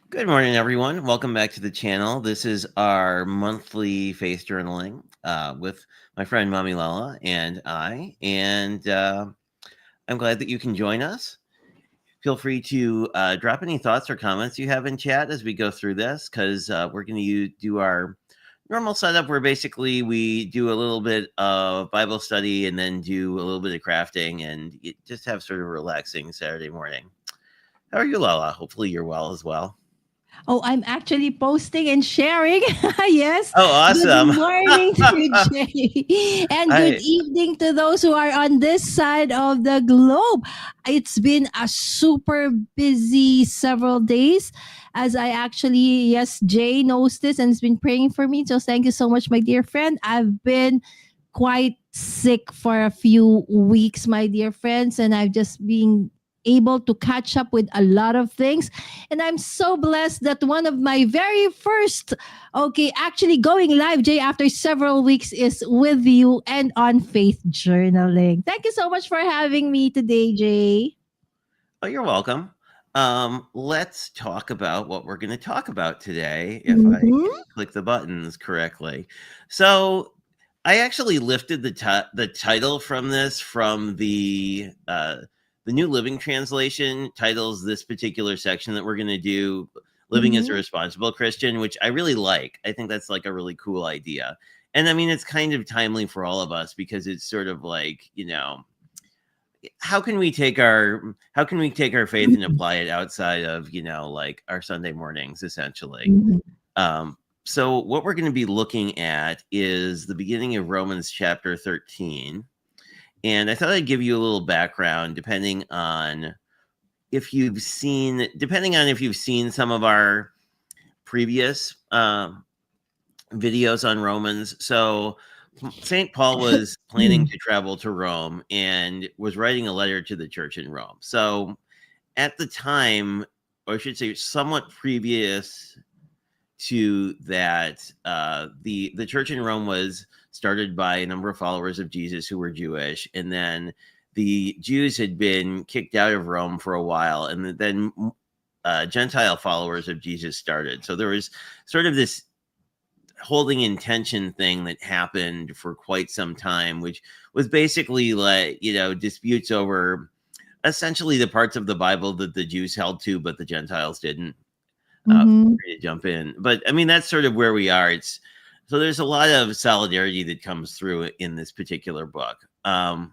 Good morning, everyone. Welcome back to the channel. This is our monthly faith journaling with my friend Mommy Lala and I. And I'm glad that you can join us. Feel free to drop any thoughts or comments you have in chat as we go through this, because we're going to do our normal setup where basically we do a little bit of Bible study and then do a little bit of crafting and just have sort of a relaxing Saturday morning. How are you, Lala? Hopefully you're well as well. Oh, I'm actually posting and sharing. Yes. Oh, awesome. Good morning to you, Jay. And good evening to those who are on this side of the globe. It's been a super busy several days as I actually, yes, Jay knows this and has been praying for me. So thank you so much, my dear friend. I've been quite sick for a few weeks, my dear friends, and I've just been able to catch up with a lot of things. And I'm so blessed that one of my very first, actually going live, Jay, after several weeks is with you and on Faith Journaling. Thank you so much for having me today, Jay. Oh, you're welcome. Let's talk about what we're going to talk about today, if I can click the buttons correctly. So I actually lifted the title from this from the New Living Translation titles this particular section that we're going to do, Living as a Responsible Christian, which I really like. I think that's like a really cool idea. And I mean, it's kind of timely for all of us because it's sort of like, how can we take our faith and apply it outside of, like our Sunday mornings, essentially. So what we're going to be looking at is the beginning of Romans chapter 13. And I thought I'd give you a little background depending on if you've seen some of our previous videos on Romans. So St. Paul was planning to travel to Rome and was writing a letter to the church in Rome. So at the time, or I should say somewhat previous to that, the church in Rome was started by a number of followers of Jesus who were Jewish, and then the Jews had been kicked out of Rome for a while, and then Gentile followers of Jesus started. So there was sort of this holding intention thing that happened for quite some time, which was basically like, disputes over essentially the parts of the Bible that the Jews held to, but the Gentiles didn't. To jump in, but I mean, that's sort of where we are. So there's a lot of solidarity that comes through in this particular book. And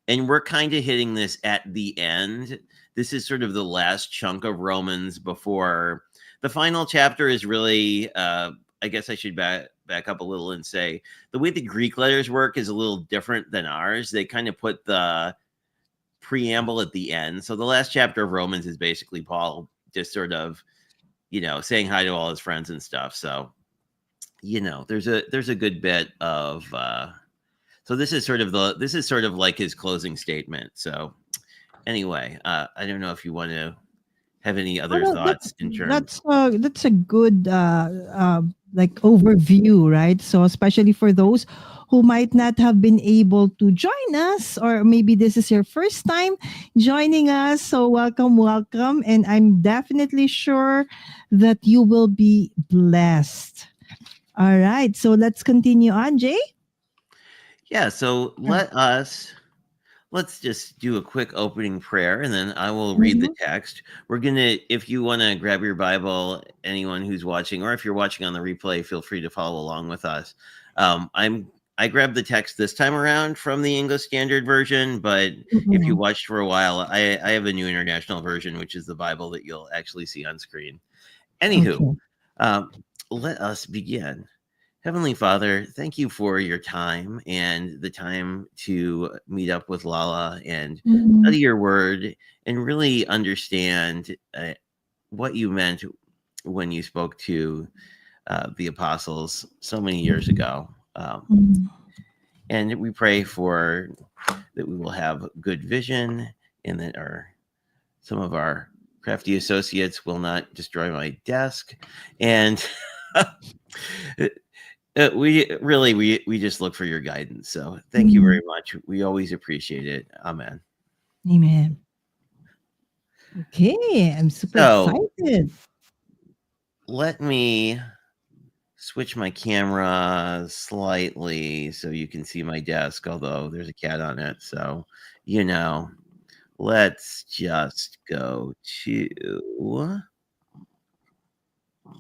we're kind of hitting this at the end. This is sort of the last chunk of Romans before the final chapter is really, I guess I should back up a little and say the way the Greek letters work is a little different than ours. They kind of put the preamble at the end. So the last chapter of Romans is basically Paul just sort of, saying hi to all his friends and stuff. So, there's a good bit of, so this is sort of like his closing statement. So anyway, I don't know if you want to have any Oh, other no, thoughts in terms. that's a good like overview, right? So especially for those who might not have been able to join us, or maybe this is your first time joining us. So welcome, welcome, and I'm definitely sure that you will be blessed. All right, so let's continue on, Jay. Yeah, so let's just do a quick opening prayer and then I will read the Mhm. text. We're going to, if you want to grab your Bible, anyone who's watching, or if you're watching on the replay, feel free to follow along with us. I grabbed the text this time around from the English Standard Version, but if you Mhm. watched for a while, I have a New International Version, which is the Bible that you'll actually see on screen. Anywho, Okay. um, let us begin. Heavenly Father, thank you for your time and the time to meet up with Lala and Mhm. study your word and really understand what you meant when you spoke to the apostles so many years ago. Mhm. And we pray for that we will have good vision and that some of our crafty associates will not destroy my desk. And we just look for your guidance. So thank you very Mhm. much. We always appreciate it. Amen. Amen. Okay, I'm super So excited. let me switch my camera slightly so you can see my desk, although there's a cat on it. So, you know, let's just go to, I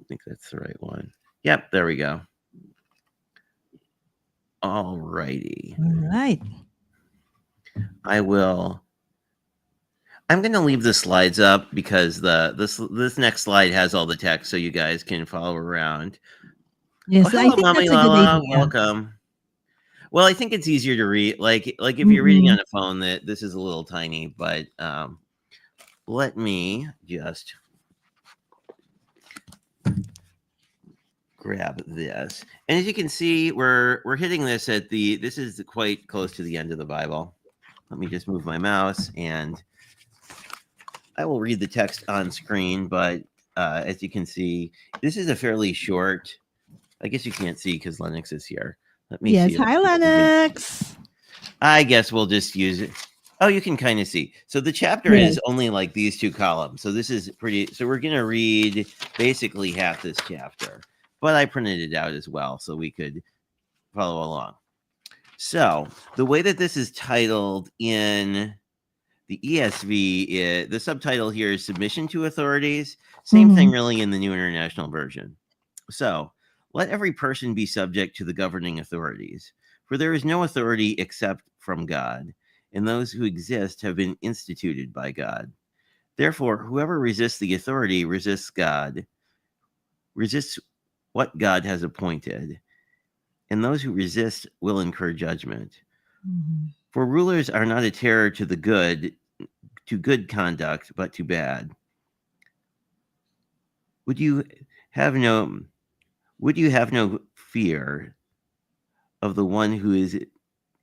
think that's the right one. Yep, there we go. All righty. All right. I'm going to leave the slides up because this next slide has all the text, so you guys can follow around. Oh, Yes, I hello, think Mommy that's a good Lala. idea. Welcome. Well, I think it's easier to read. Like if you're reading Mm-mm. on a phone, that this is a little tiny. But let me just grab this. And as you can see, we're hitting this at the. This is quite close to the end of the Bible. Let me just move my mouse and I will read the text on screen, but as you can see, this is a fairly short. I guess you can't see because Lennox is here. Let me Yes. see if Hi, we can. Lennox. I guess we'll just use it. Oh, you can kind of see. So the chapter Yes. is only like these two columns. So this is pretty. So we're going to read basically half this chapter, but I printed it out as well so we could follow along. So the way that this is titled in the ESV, the subtitle here is Submission to Authorities. Same thing, Mhm. really, in the New International Version. So, let every person be subject to the governing authorities, for there is no authority except from God, and those who exist have been instituted by God. Therefore, whoever resists the authority resists God, resists what God has appointed, and those who resist will incur judgment. Mhm. For rulers are not a terror to good conduct, but to bad. Would you have no would you have no fear of the one who is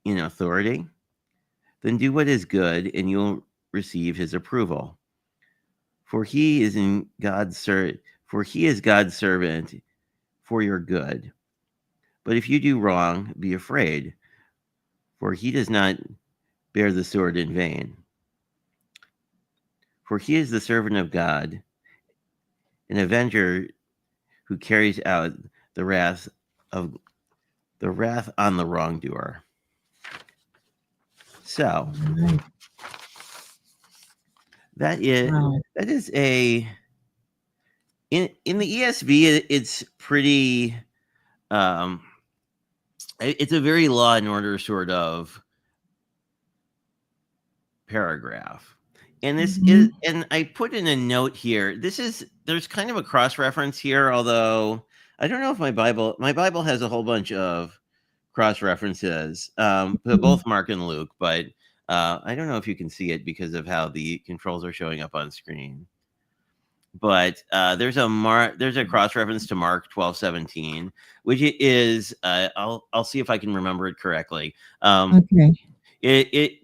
in authority? Then do what is good and you'll receive his approval. For he is in God's for he is God's servant for your good. But if you do wrong, be afraid, for he does not bear the sword in vain. For he is the servant of God, an avenger who carries out the wrath of the wrath on the wrongdoer. So Right. that is Wow. that is a in the ESV. It's pretty. Um, it's a very law and order sort of paragraph, and this is. Mhm. And I put in a note here. There's kind of a cross reference here, although I don't know if my Bible has a whole bunch of cross references, but Mhm. both Mark and Luke, but I don't know if you can see it because of how the controls are showing up on screen. But there's a cross reference to Mark 12:17, which is I'll see if I can remember it correctly. Okay. It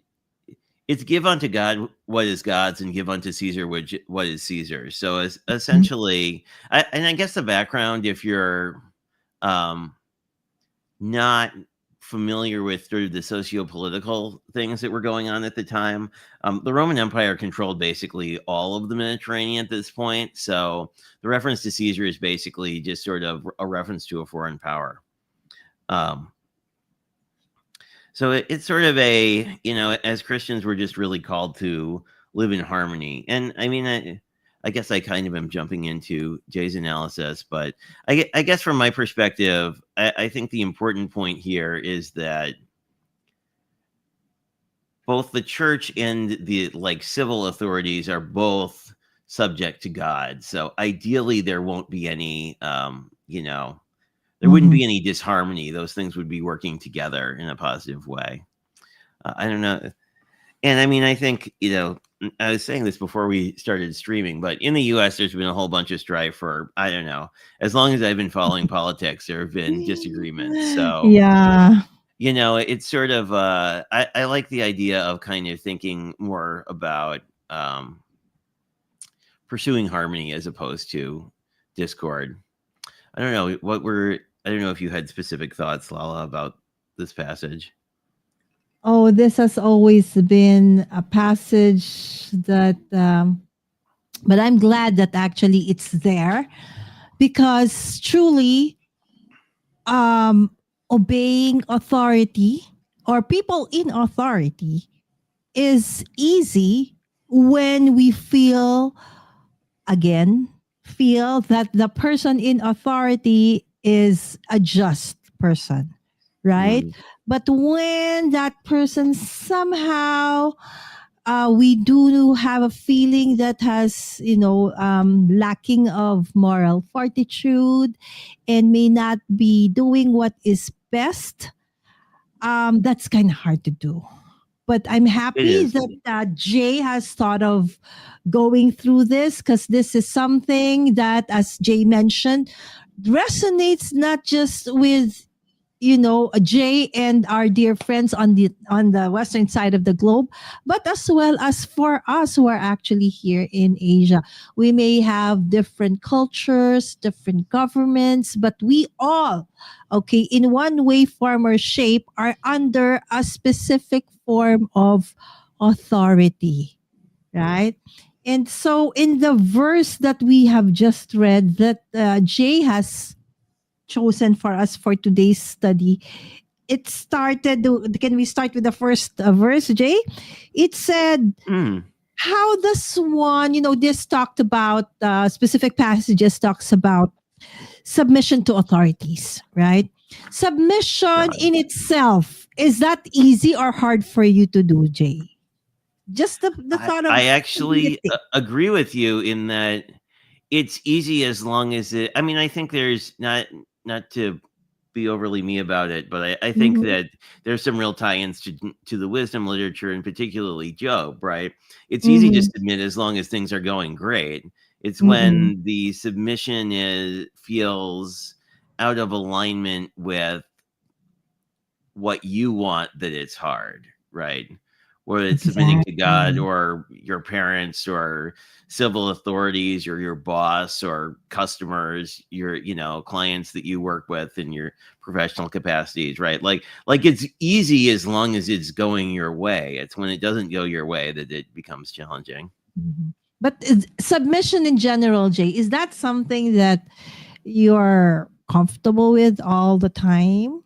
it's give unto God what is God's and give unto Caesar what is Caesar's. So Mhm. essentially, and I guess the background, if you're um, not familiar with sort of the socio-political things that were going on at the time, the Roman Empire controlled basically all of the Mediterranean at this point. So the reference to Caesar is basically just sort of a reference to a foreign power. Um, So it's sort of a, as Christians, we're just really called to live in harmony. And I mean, I guess I kind of am jumping into Jay's analysis, but I guess from my perspective, I think the important point here is that both the church and the civil authorities are both subject to God. So ideally, there won't be any, there wouldn't Mhm. be any disharmony. Those things would be working together in a positive way. I don't know. And I mean, I think, I was saying this before we started streaming, but in the US, there's been a whole bunch of strife for, I don't know, as long as I've been following politics, there have been disagreements. So, Yeah. it's sort of, I like the idea of kind of thinking more about um, pursuing harmony as opposed to discord. I don't know I don't know if you had specific thoughts, Lala, about this passage. Oh, this has always been a passage that, but I'm glad that actually it's there because truly, um, obeying authority or people in authority is easy when we again, feel that the person in authority is a just person, right? Mm, But when that person somehow, we do have a feeling that has, lacking of moral fortitude and may not be doing what is best, that's kind of hard to do. But I'm it happy is. that Jay has thought of going through this because this is something that, as Jay mentioned, resonates not just with Jay and our dear friends on the western side of the globe, but as well as for us who are actually here in Asia. We may have different cultures, different governments, but we all, okay, in one way, form, or shape, are under a specific form of authority, right? And so, in the verse that we have just read, that Jay has chosen for us for today's study, it started. Can we start with the first verse, Jay? It said, Mm, "How does one?" This talked about specific passages talks about submission to authorities, right? Submission God. in itself, is that easy or hard for you to do, Jay? Just the thought of I actually submitting. agree with you in that it's easy as long as I mean, I think there's not to be overly me about it, but I think Mhm, that there's some real tie-ins to the wisdom literature and particularly Job, right? It's easy to mhm, submit as long as things are going great. It's mhm. when the submission is feels out of alignment with what you want that it's hard, right? Whether it's submitting to God Exactly. or your parents or civil authorities or your boss or customers, your clients that you work with in your professional capacities, right? Like it's easy as long as it's going your way. It's when it doesn't go your way that it becomes challenging. Mhm. But submission in general, Jay, is that something that you're comfortable with all the time?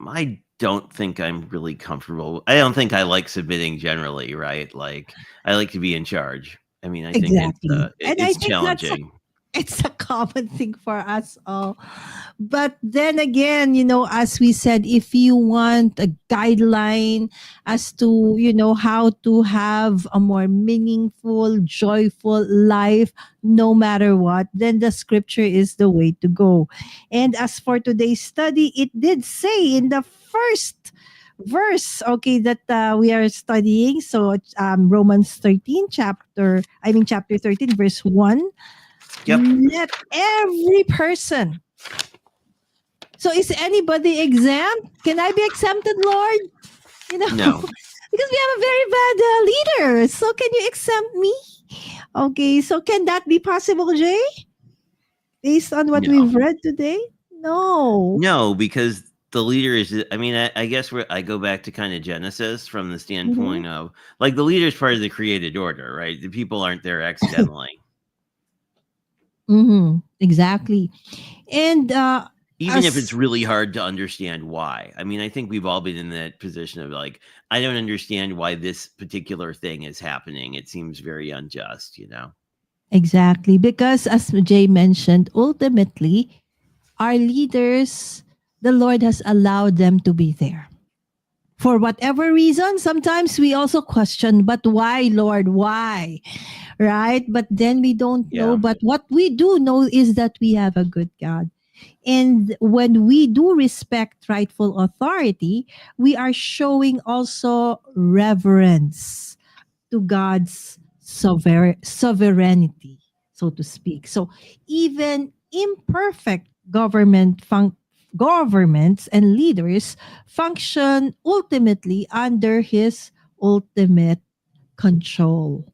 I don't think I'm really comfortable. I don't think I like submitting generally, right? Like I like to be in charge. I mean, I think Exactly. And I it's think that's challenging. it's a common thing for us all. But then again, as we said, if you want a guideline as to, how to have a more meaningful, joyful life, no matter what, then the scripture is the way to go. And as for today's study, it did say in the first verse, okay, that we are studying. So Romans 13, chapter 13, verse 1. Yep. Let every person. So is anybody exempt? Can I be exempted, Lord? You know, No. because we have a very bad leader. So can you exempt me? Okay, so can that be possible, Jay? Based on what No. we've read today? No. No, because the leader is, I mean, I guess I go back to kind of Genesis from the Mm-hmm. standpoint of like the leader is part of the created order, right? The people aren't there accidentally. Mm-hmm. Exactly. And Even if it's as really hard to understand why. I mean, I think we've all been in that position of like, I don't understand why this particular thing is happening. It seems very unjust, you know? exactly, because as Jay mentioned, ultimately our leaders, the Lord has allowed them to be there. For whatever reason, sometimes we also question, but why, Lord? Why? Right? But then we don't know. Yeah. But what we do know is that we have a good God. And when we do respect rightful authority, we are showing also reverence to God's sovereignty, so to speak. So even imperfect governments and leaders function ultimately under his ultimate control.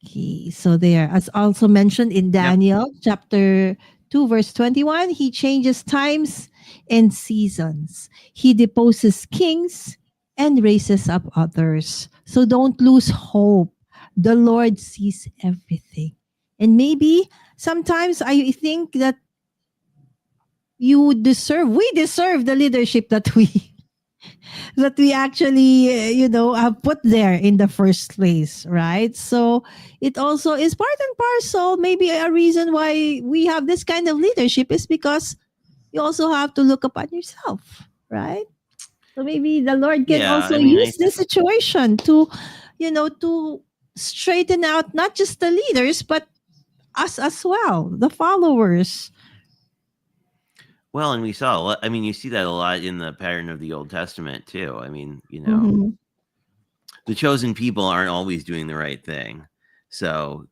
Okay, so there, as also mentioned in Yep. Daniel chapter 2, verse 21, he changes times and seasons. He deposes kings and raises up others. So don't lose hope. The Lord sees everything. And maybe sometimes I think that we deserve the leadership that we actually have put there in the first place, right? So it also is part and parcel. Maybe a reason why we have this kind of leadership is because you also have to look upon yourself, right? So maybe the Lord can Yeah. also I mean, I use this situation to straighten out not just the leaders but us as well, the followers. Well, and we saw a lot. I mean, you see that a lot in the pattern of the Old Testament too. I mean, Mm-hmm. the chosen people aren't always doing the right thing. So,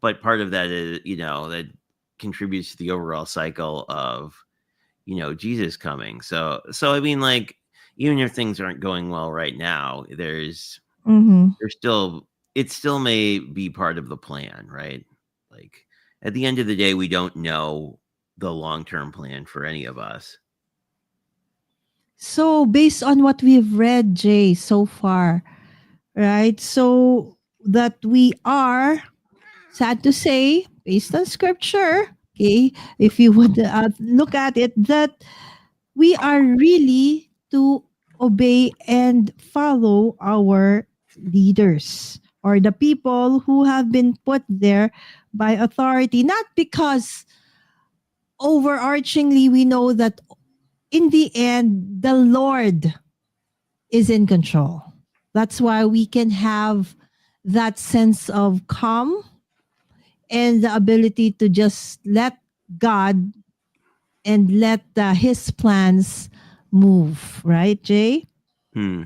but part of that is, that contributes to the overall cycle of, Jesus coming. So I mean, like, even if things aren't going well right now, Mm-hmm. there's still, it still may be part of the plan, right? Like, at the end of the day, we don't know the long-term plan for any of us. So based on what we've read, Jay, so far, right? So that we are, sad to say, based on scripture, okay, if you would look at it, that we are really to obey and follow our leaders or the people who have been put there by authority, not because overarchingly we know that in the end, the Lord is in control. That's why we can have that sense of calm and the ability to just let God and let His plans move, right, Jay? Hmm.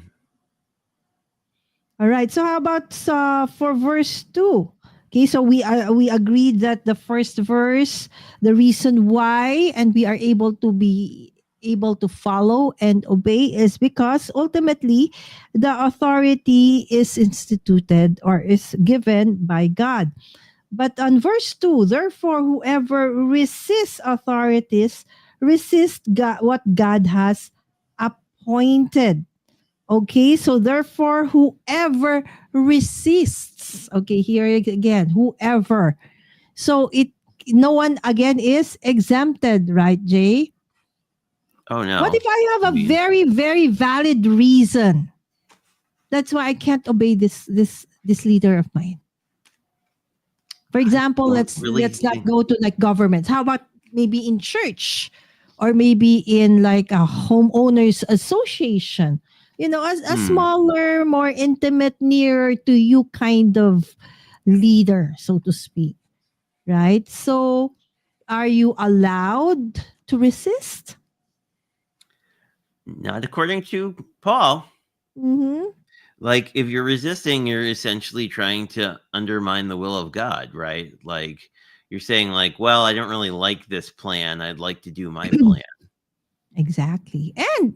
All right. So how about for verse 2? Okay, so we agreed that the first verse, the reason why, and we are able to follow and obey is because ultimately the authority is instituted or is given by God. But on verse 2, therefore, whoever resists authorities resist God, what God has appointed. Okay, so therefore, whoever resists, okay, here again, whoever. So no one again is exempted, right, Jay? Oh What no. if I I have a mean, very, very valid reason? That's why I can't obey this leader of mine. For I example, don't let's really not think. go to like governments. How about maybe in church or maybe in like a homeowners association? A Hmm. smaller, more intimate, nearer to you kind of leader, so to speak. Right? So are you allowed to resist? Not according to Paul. Mm-hmm. Like, if you're resisting, you're essentially trying to undermine the will of God, right? Like, you're saying, like, well, I don't really like this plan. I'd like to do my plan. Exactly. And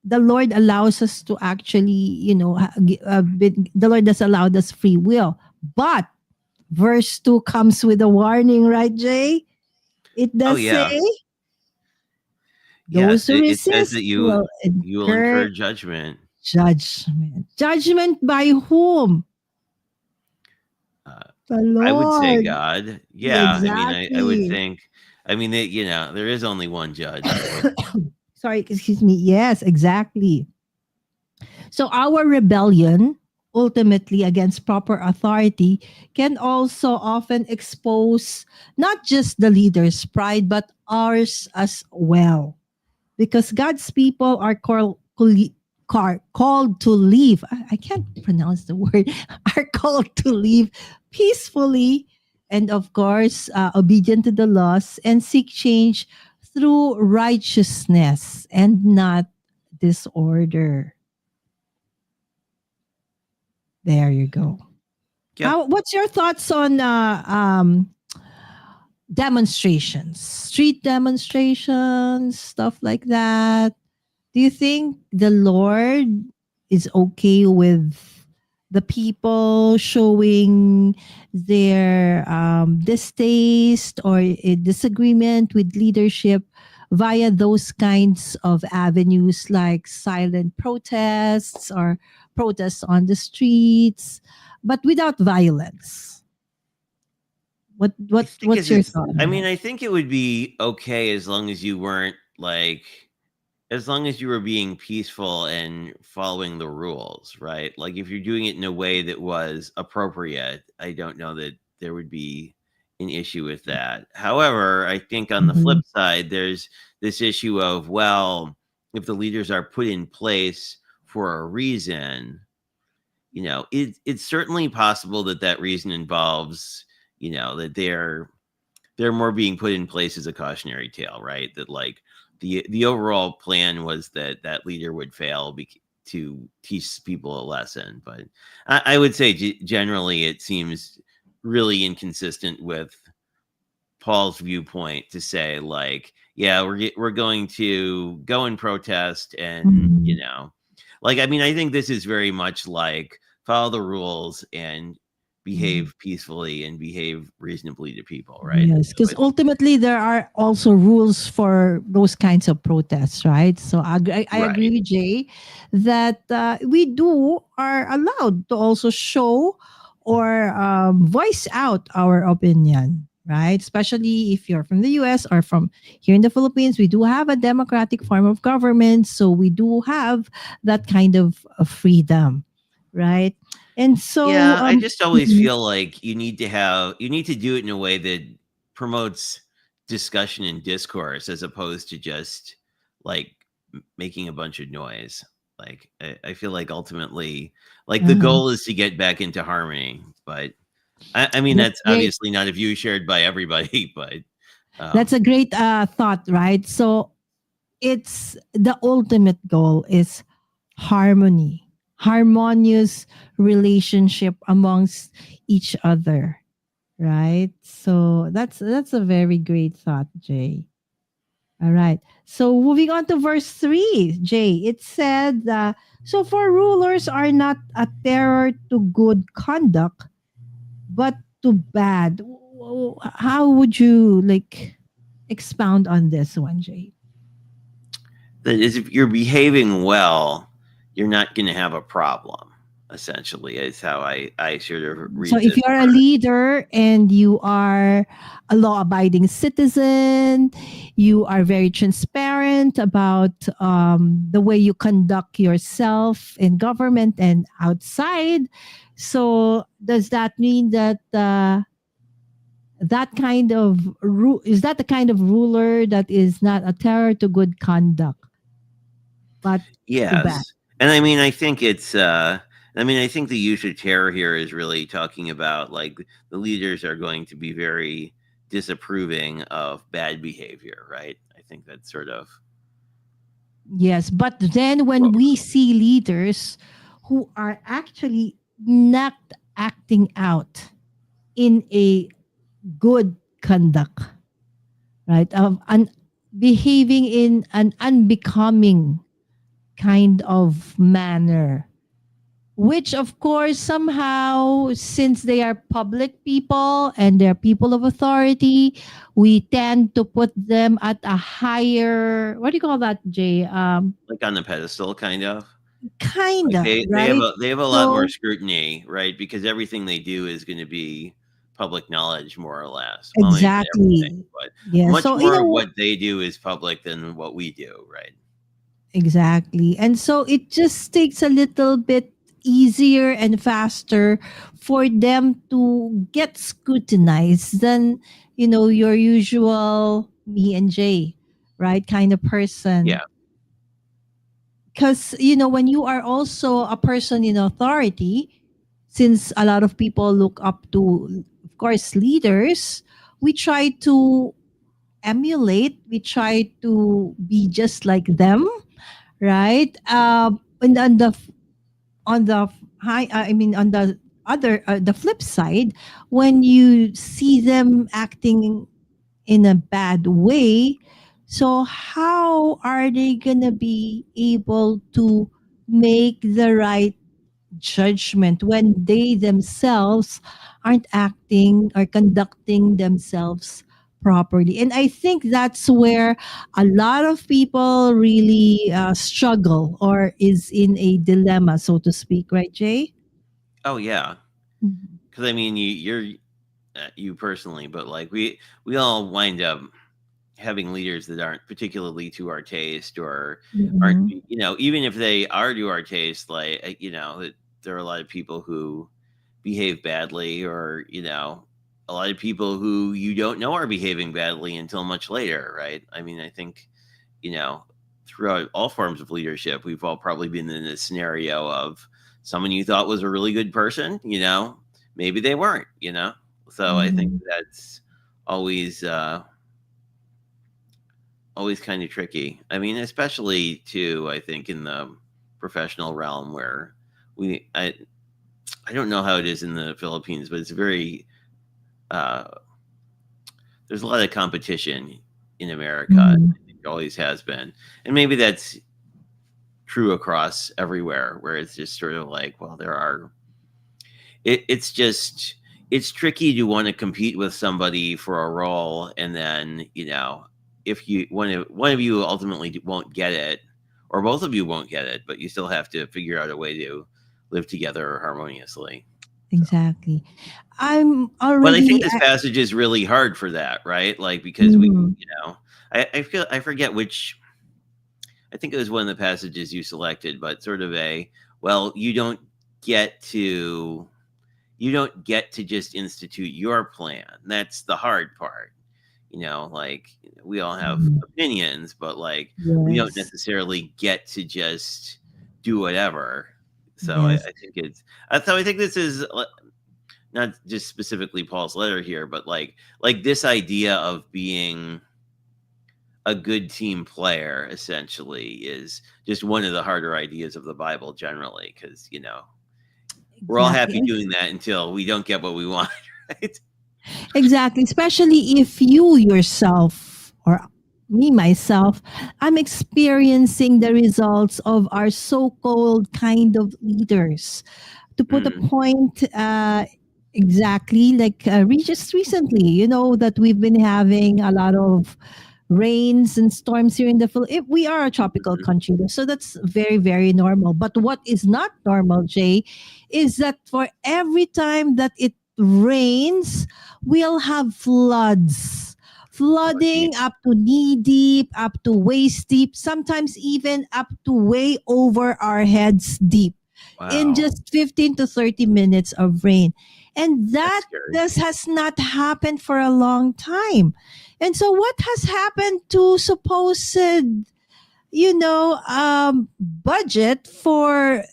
the Lord allows us to actually, the Lord has allowed us free will. But verse 2 comes with a warning, right, Jay? It Oh does say, yeah. those Yes, who it says resist that will you will incur incur judgment. judgment. Judgment by whom? Uh, The I would say Lord. God. Yeah, I mean, I would Exactly. think. I mean, there is only one judge, right? Sorry, excuse me. Yes, exactly. So our rebellion, ultimately against proper authority, can also often expose not just the leader's pride, but ours as well. Because God's people are called to live. I can't pronounce the word. Are called to live peacefully and, of course, obedient to the laws and seek change through righteousness and not disorder. There you go. Yep. What's your thoughts on demonstrations, street demonstrations, stuff like that? Do you think the Lord is okay with the people showing their distaste or a disagreement with leadership via those kinds of avenues like silent protests or protests on the streets, but without violence? I think What's your thought I on mean, that? I think it would be okay as long as you weren't like, as long as you were being peaceful and following the rules, right? Like if you're doing it in a way that was appropriate, I don't know that there would be an issue with that. However, I think on the flip Mhm. side, there's this issue of, well, if the leaders are put in place for a reason, it's certainly possible that that reason involves, that they're more being put in place as a cautionary tale, right? That like the overall plan was that that leader would fail to teach people a lesson. But I would say generally it seems really inconsistent with Paul's viewpoint to say like, yeah, we're going to go and protest, and Mhm. like, I mean, I think this is very much like follow the rules and Mhm. behave peacefully and behave reasonably to people, right? Yes, because ultimately there are also rules for those kinds of protests, right? So I agree Right. with Jay that we are allowed to also show or voice out our opinion, right? Especially if you're from the U.S. or from here in the Philippines, we do have a democratic form of government, so we do have that kind of freedom, right? And so, Yeah, I just always mhm, feel like you need to do it in a way that promotes discussion and discourse as opposed to just like making a bunch of noise. Like I feel like ultimately, like the uh-huh. goal is to get back into harmony. But I mean That's that's great. obviously not a view shared by everybody. But That's um, a great thought, right? So it's the ultimate goal is harmony, harmonious relationship amongst each other, right? So that's a very great thought, Jay. All right. So moving on to verse 3, Jay, it said, so for rulers are not a terror to good conduct, but to bad. How would you like expound on this one, Jay? that is, if you're behaving well, you're not going to have a problem. Essentially, is how I sort of So read if this you are a verse. leader and you are a law-abiding citizen, you are very transparent about the way you conduct yourself in government and outside. So does that mean that that kind of is that the kind of ruler that is not a terror to good conduct, but to bad? Yes. And I mean, I think the use of terror here is really talking about like the leaders are going to be very disapproving of bad behavior, right? I think that's sort of Yes, but then when well, we see leaders who are actually not acting out in a good conduct, right? Of behaving in an unbecoming kind of manner, which of course somehow, since they are public people and they're people of authority, we tend to put them at a higher, what do you call that, Jay? Like on the pedestal, kind of. Like Kinda, they have right? a lot more So scrutiny, right? Because everything they do is going to be public knowledge, more or less. Well, maybe not everything, exactly. but Yeah, much so more of what they do is public than what we do, right? exactly. And so it just takes a little bit easier and faster for them to get scrutinized than, your usual me and Jay, right? Kind of person. Yeah. Because, when you are also a person in authority, since a lot of people look up to, of course, leaders, we try to emulate, we try to be just like them, right? And on the high, I mean, on the other, the flip side, when you see them acting in a bad way, so how are they gonna be able to make the right judgment when they themselves aren't acting or conducting themselves properly? And I think that's where a lot of people really struggle or is in a dilemma, so to speak, right, Jay? Oh, yeah. Mhm. Because I mean, you're you personally, but like we all wind up having leaders that aren't particularly to our taste, or aren't, Mhm. even if they are to our taste, like, there are a lot of people who behave badly, or a lot of people who you don't know are behaving badly until much later, right? I mean, I think, you know throughout all forms of leadership, we've all probably been in this scenario of someone you thought was a really good person, maybe they weren't, so I think Mhm. that's always always kind of tricky. I mean, especially too, I think in the professional realm, where we I don't know how it is in the Philippines, but it's very uh there's a lot of competition in America. I Mhm. think it always has been. And maybe that's true across everywhere, where it's just sort of like, well, it's just it's tricky to want to compete with somebody for a role, and then, if one of you ultimately won't get it, or both of you won't get it, but you still have to figure out a way to live together harmoniously. So, Exactly. I'm but I think already this at, passage is really hard for that, right? Like, because mhm. I forget which. I think it was one of the passages you selected, but sort of well, get to you don't get to just institute your plan. That's the hard part. Like, we all have Mhm. opinions, but like, we don't Yes. necessarily get to just do whatever. So Yes. I think this is not just specifically Paul's letter here, but like this idea of being a good team player essentially is just one of the harder ideas of the Bible generally, because we're all Exactly. happy doing that until we don't get what we want, right? Exactly. Especially if you yourself or me myself, I'm experiencing the results of our so-called kind of leaders. To put a Mm, point, exactly like just recently, that we've been having a lot of rains and storms here in the Philippines. We are a tropical mhm. country, so that's very, very normal. But what is not normal, Jay, is that for every time that it rains, we'll have floods. Oh, geez. Flooding up to knee deep, up to waist deep, sometimes even up to way over our heads deep in Wow. just 15 to 30 minutes of rain. And That's that scary. this has not happened for a long time. And so what has happened to supposed, budget for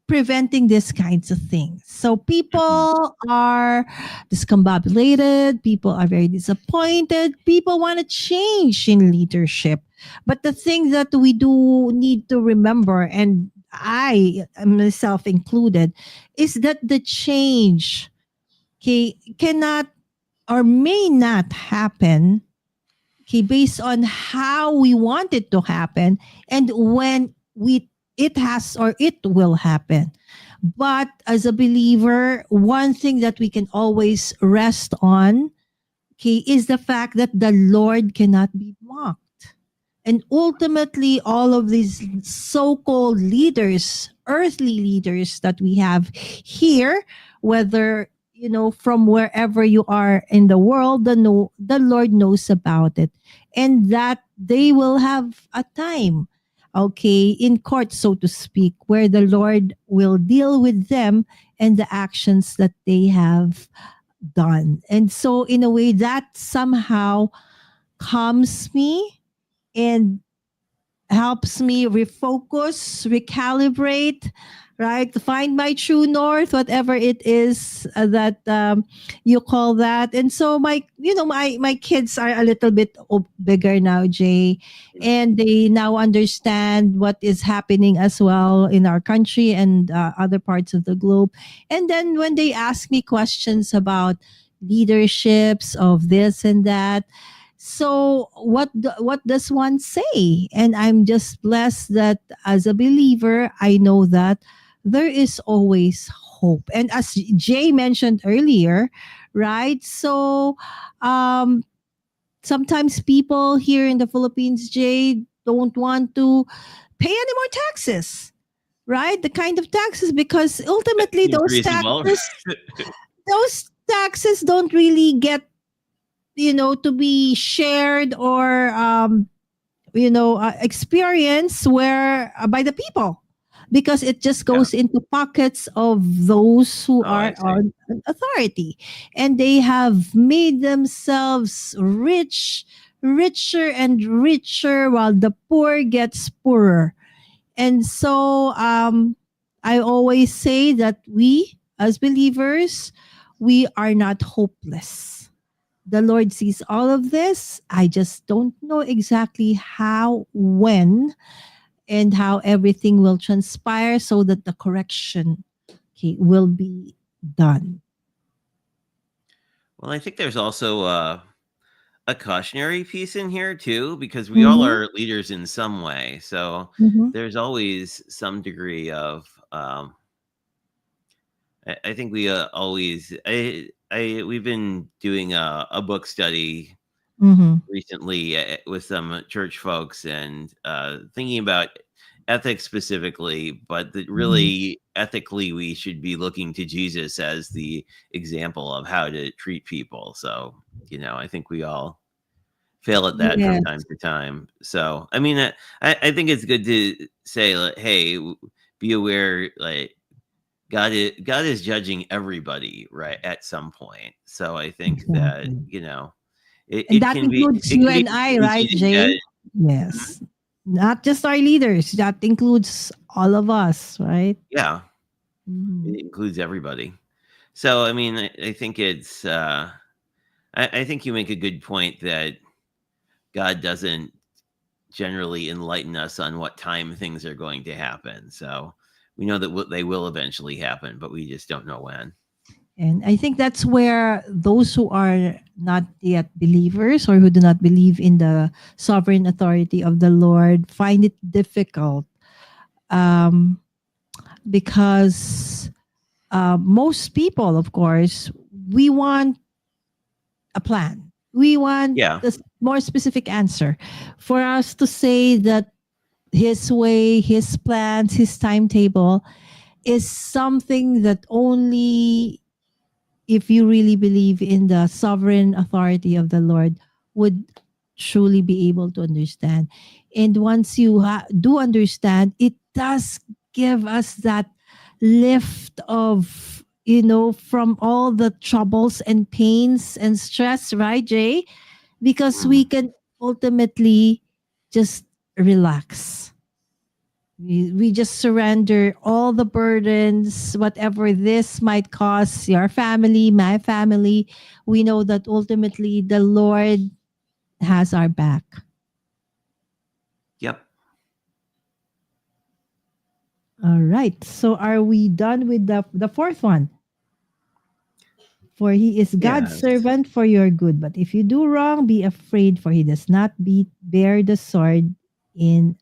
preventing these kinds of things? So Mhm. people are discombobulated, people are very disappointed, people want to change in leadership. But the thing that we do need to remember, and I myself included, is that the change, okay, cannot or may not happen, okay, based on how we want it to happen and when we it has or it will happen. But as a believer, one thing that we can always rest on, okay, is the fact that the Lord cannot be mocked. And ultimately, all of these so called leaders, earthly leaders that we have here, whether, from wherever you are in the world, the Lord knows about it. And that they will have a time, okay, in court, so to speak, where the Lord will deal with them and the actions that they have done. And so, in a way, that somehow calms me and helps me refocus, recalibrate, right? To find my true north, whatever it is that you call that. And so my kids are a little bit bigger now, Jay, and they now understand what is happening as well in our country and other parts of the globe. And then when they ask me questions about leaderships of this and that, so what does one say? And I'm just blessed that as a believer, I know that there is always hope. And as Jay mentioned earlier, right? So um sometimes people here in the Philippines, Jay, don't want to pay any more taxes, right? The kind of taxes, because ultimately Seems reasonable. those taxes don't really get, to be shared or experience where by the people, because it just Yeah. goes into pockets of those who Oh, I are see. on authority, and they have made themselves richer and richer, while the poor gets poorer. And so I always say that we as believers, we are not hopeless. The Lord sees all of this. I just don't know exactly how, when, and how everything will transpire so that the correction, okay, will be done. Well, I think there's also a cautionary piece in here too, because we all Mm-hmm. are leaders in some way. So Mm-hmm. there's always some degree of. I think we always. We've been doing a book study Mm-hmm. recently with some church folks and thinking about ethics specifically, but that Mm-hmm. really ethically we should be looking to Jesus as the example of how to treat people. So, I think we all fail at that from time Yes, to time. So, I mean, I think it's good to say, like, hey, be aware, like, God is judging everybody, right, at some point. So I think that, exactly. it, And it that can be includes it you can be and I, easy right, to get. Jay? Yes. Not just our leaders, that includes all of us, right? Yeah, Mhm. it includes everybody. So I mean, I think it's I think you make a good point that God doesn't generally enlighten us on what time things are going to happen. So we know that they will eventually happen, but we just don't know when. And I think that's where those who are not yet believers or who do not believe in the sovereign authority of the Lord find it difficult, um, because most people, of course, we want a plan. We want Yeah. a more specific answer for us to say that his way, his plans, his timetable is something that only if you really believe in the sovereign authority of the Lord would truly be able to understand. And once you do understand, it does give us that lift of, from all the troubles and pains and stress, right, Jay? Because we Mm. can ultimately just relax. We just surrender all the burdens, whatever this might cause your family, my family. We know that ultimately the Lord has our back. Yep. All right. So are we done with the fourth one? For he is God's Yes. servant for your good. But if you do wrong, be afraid, for he does not bear the sword in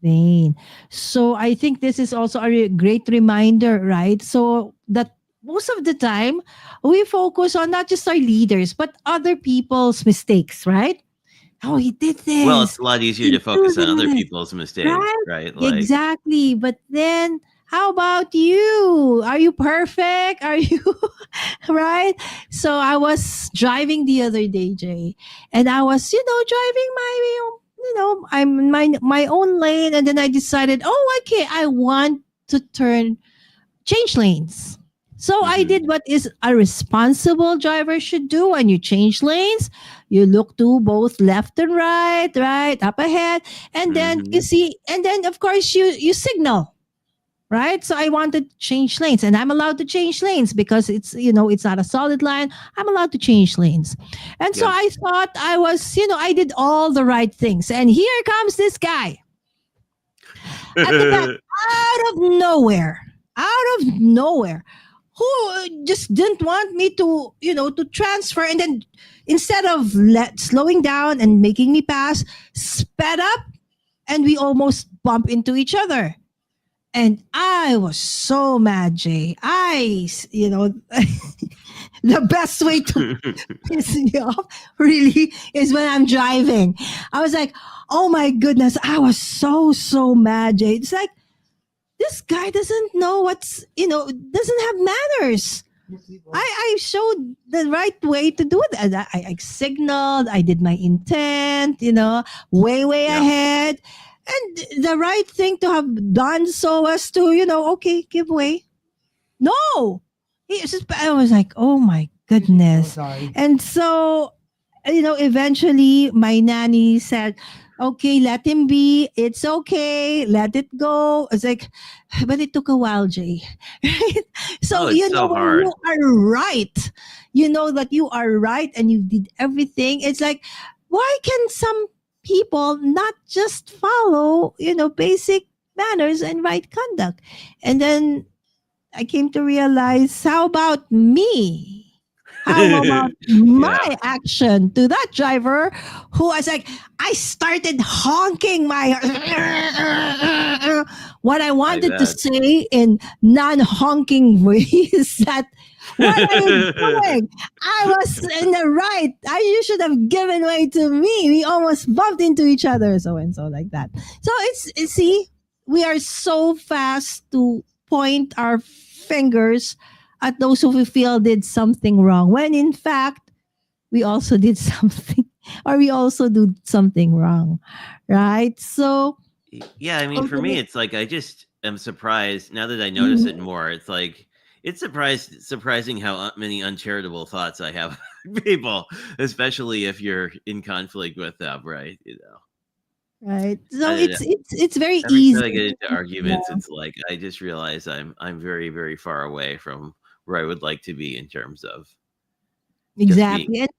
vain. So I think this is also a great reminder, right? So that most of the time we focus on not just our leaders, but other people's mistakes, right? Oh, he did Well, it's this. a lot easier He to do focus on other this, people's mistakes, right? right? Like, Exactly. But then how about you? Are you perfect? Are you right? So I was driving the other day, Jay, and I was, driving I'm in my own lane, and then I decided, oh, okay, I want to change lanes. So I mhm, did what is a responsible driver should do when you change lanes. You look to both left and right, up ahead, and then you mhm, see, and then of course you signal, right? So I wanted to change lanes, and I'm allowed to change lanes because it's not a solid line. I'm allowed to change lanes. And so yep. I thought I was, I did all the right things. And here comes this guy at the back, out of nowhere, who just didn't want me to, to transfer. And then instead of slowing down and making me pass, sped up, and we almost bump into each other. And I was so mad, Jay. The best way to piss me off really is when I'm driving. I was like, oh my goodness, I was so mad, Jay. It's like, this guy doesn't know doesn't have manners. I showed the right way to do it. I signaled, I did my intent, way Yep. ahead. And the right thing to have done so as to, okay, give way. No. I was like, oh my goodness. And so, eventually my nanny said, okay, let him be. It's okay. Let it go. It's like, but it took a while, Jay. Right? Oh, So, it's so when you hard. are right, you know that you are right and you did everything. It's like, why can some people not just follow, basic manners and right conduct? And then I came to realize, how about me? How about Yeah, my action to that driver who was like, I started honking my what I I wanted to bet. say in non-honking voice that what are you doing? I was in the right. You should have given way to me. We almost bumped into each other, so and so like that. So see, we are so fast to point our fingers at those who we feel did something wrong when in fact we also did something or we also do something wrong, right? So Yeah, I mean, for me, ultimately, it's like I just am surprised now that I notice it mhm, more. It's like it's surprising how many uncharitable thoughts I have about people, especially if you're in conflict with them, right? right, I so don't know. it's very Every time easy. I get into Yeah, arguments, it's like I just realize I'm very very far away from where I would like to be in terms of just being exactly. And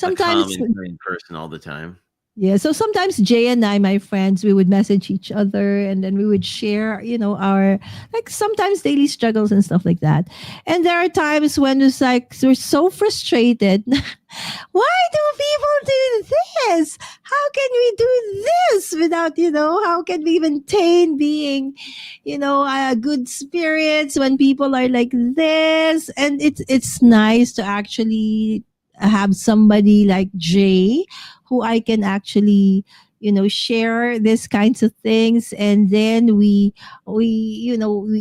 a calm sometimes, and kind person all the time. yeah, so sometimes Jay and I, my friends, we would message each other and then we would share, our like sometimes daily struggles and stuff like that. And there are times when it's like we're so frustrated. Why do people do this? How can we do this without, how can we maintain being, good spirits when people are like this? And it's nice to actually have somebody like Jay who I can actually share these kinds of things, and then we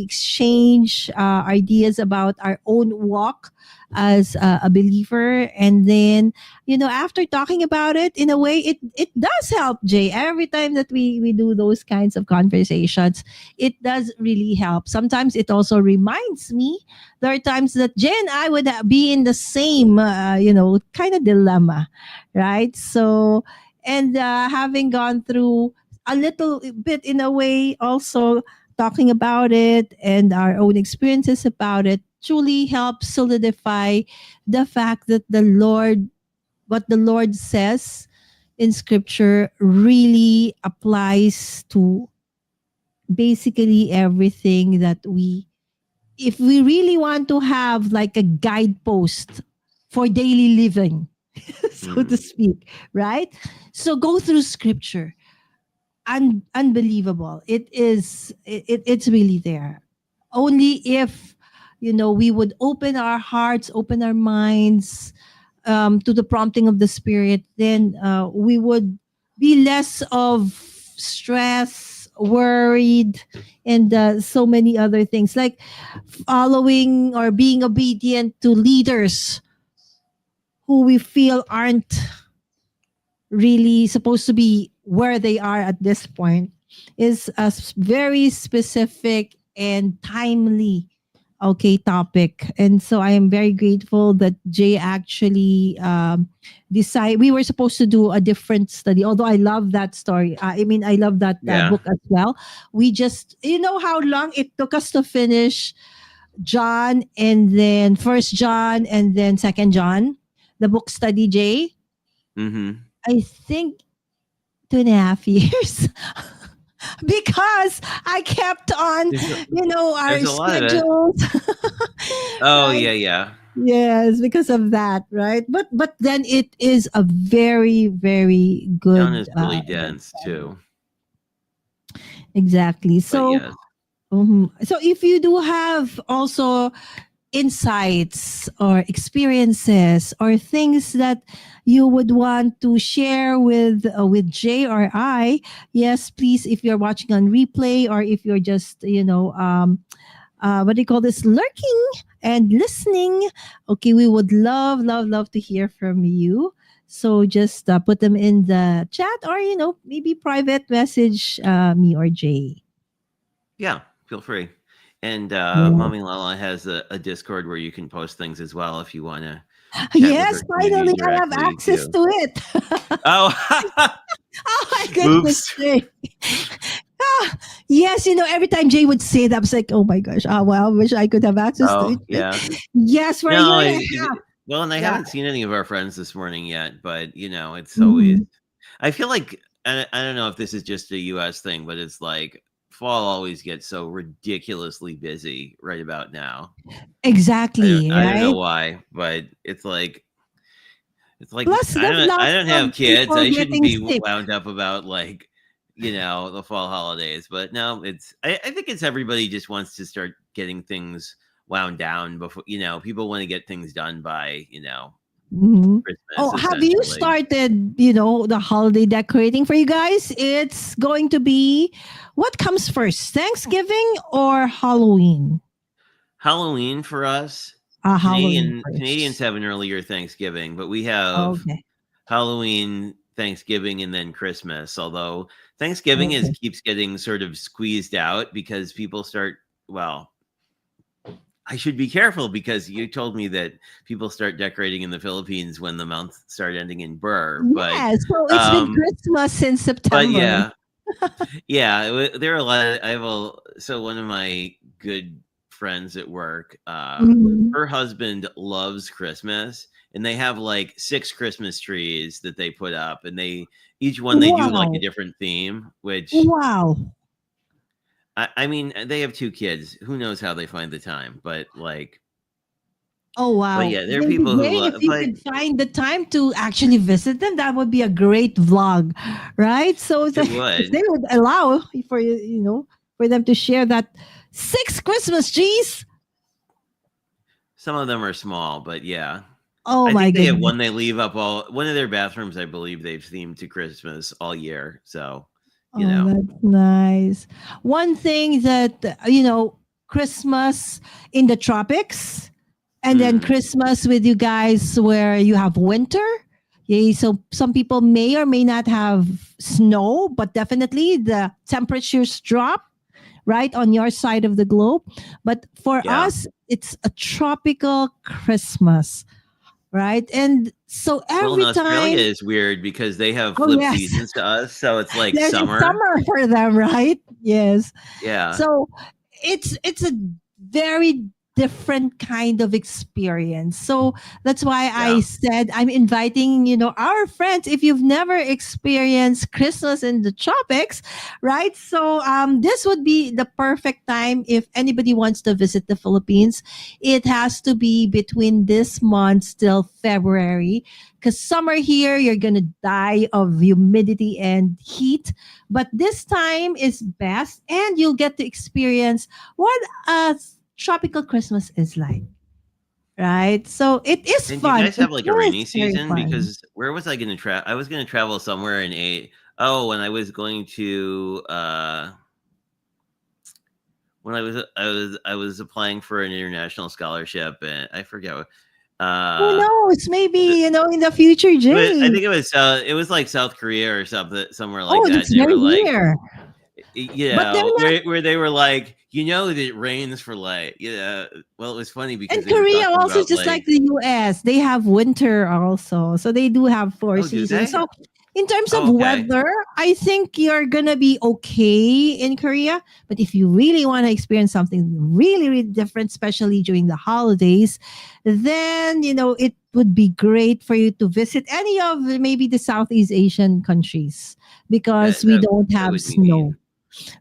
exchange ideas about our own walk as a believer. And then after talking about it, in a way it does help, Jay. Every time that we do those kinds of conversations, it does really help. Sometimes it also reminds me there are times that Jay and I would be in the same kind of dilemma, right? So, and having gone through a little bit in a way, also talking about it and our own experiences about it truly helps solidify the fact that what the Lord says in scripture really applies to basically everything that if we really want to have like a guidepost for daily living, so to Mhm. speak, right? So go through scripture. unbelievable. It's really there. Only if we would open our hearts, open our minds to the prompting of the Spirit, then we would be less of stress, worried, and so many other things like following or being obedient to leaders who we feel aren't really supposed to be where they are at this point is a very specific and timely topic. And so I am very grateful that Jay actually decide we were supposed to do a different study, although I love that story. I mean, I love that Yeah. book as well. We just, how long it took us to finish John, and then First John, and then Second John, the book study, Jay. Mm-hmm. I think 2.5 years. Because I kept on, our there's a lot of it. schedules. Oh, Right? yeah. Yes, because of that, right? But then it is a very, very John good. is really dense too. Exactly. But So, yes. so if you do have also insights or experiences or things that you would want to share with Jay or I, yes, please. If you're watching on replay or if you're just what do you call this, lurking and listening, okay, we would love, love, love to hear from you. So just put them in the chat or maybe private message me or Jay. Yeah, feel free. And Yeah. Mommy Lala has a Discord where you can post things as well if you want to chat with Yes, her community finally I have directly access too. to it. Oh, Oh my goodness. oops. Jay. Yes, every time Jay would say that, I was like, oh my gosh, well, I wish I could have access to Oh, it. yeah. Yes, for a No, year and a half. well, and I Yeah. haven't seen any of our friends this morning yet, but it's always. Mhm. I feel like I don't know if this is just a U.S. thing, but it's like fall always gets so ridiculously busy right about now. Exactly, I don't know right? why, but it's like Plus, there's I lots don't of have kids. people I shouldn't getting be sick. wound up about like the fall holidays. But no, I think it's everybody just wants to start getting things wound down before people want to get things done by Mhm. Christmas Oh, have you essentially. started, the holiday decorating for you guys? It's going to be what comes first, Thanksgiving or Halloween? Halloween for us, Halloween Canadians first. have an earlier Thanksgiving, but we have Okay. Halloween, Thanksgiving, and then Christmas. Although Thanksgiving is Okay. keeps getting sort of squeezed out because people start. Well, I should be careful because you told me that people start decorating in the Philippines when the months start ending in Burr. But Yeah, so it's been um, Christmas since but September. yeah, there are a lot. I have so one of my good friends at work. Mhm. Her husband loves Christmas, and they have like 6 Christmas trees that they put up, and each one they do like a Wow. different theme. Which Wow. I mean, they have 2 kids. Who knows how they find the time? Oh, But wow. yeah, there are Maybe, people who Jay, if love. you But could find the time to actually visit them, that would be a great vlog, right? So it's it like, if they would. would allow for for them to share that 6 Christmas trees. Some of them are small, but yeah. Oh I my think they have goodness. one they leave up one of their bathrooms, I believe they've themed to Christmas all year. So, you Oh, know. that's nice. One thing that, Christmas in the tropics and then Mm, Christmas with you guys where you have winter. Yeah, so some people may or may not have snow, but definitely the temperatures drop right on your side of the globe. But for yeah. us, it's a tropical Christmas, right? And so Well, in every Australia time, is weird because they have oh flip yes, seasons to us, so it's like yes, it's summer. summer for them, right? Yes. Yeah. So it's a very different kind of experience. So that's why I Yeah. said I'm inviting, our friends, if you've never experienced Christmas in the tropics, right? So this would be the perfect time if anybody wants to visit the Philippines. It has to be between this month till February, because summer here, you're gonna die of humidity and heat. But this time is best, and you'll get to experience what a tropical Christmas is like, right? So it is And do you fun. guys It have like a rainy is very season? fun. Because where was I going to travel? I was going to travel somewhere in a when I was going to when I was applying for an international scholarship, and I forget what Who uh knows? Maybe, th- in the future, but I Jay. think it was like South Korea or something, somewhere like Oh, that. that's And they very were like, near. But they're not. where they were like, that it rains for like, well, it was funny because And they were Korea talking also, about just like, like the US, they have winter also. So they do have four oh, do seasons. they? So in terms of Oh, okay. weather, I think you're gonna be okay in Korea. But if you really want to experience something really, really different, especially during the holidays, then it would be great for you to visit any of maybe the Southeast Asian countries, because That we that don't that have would be neat. snow,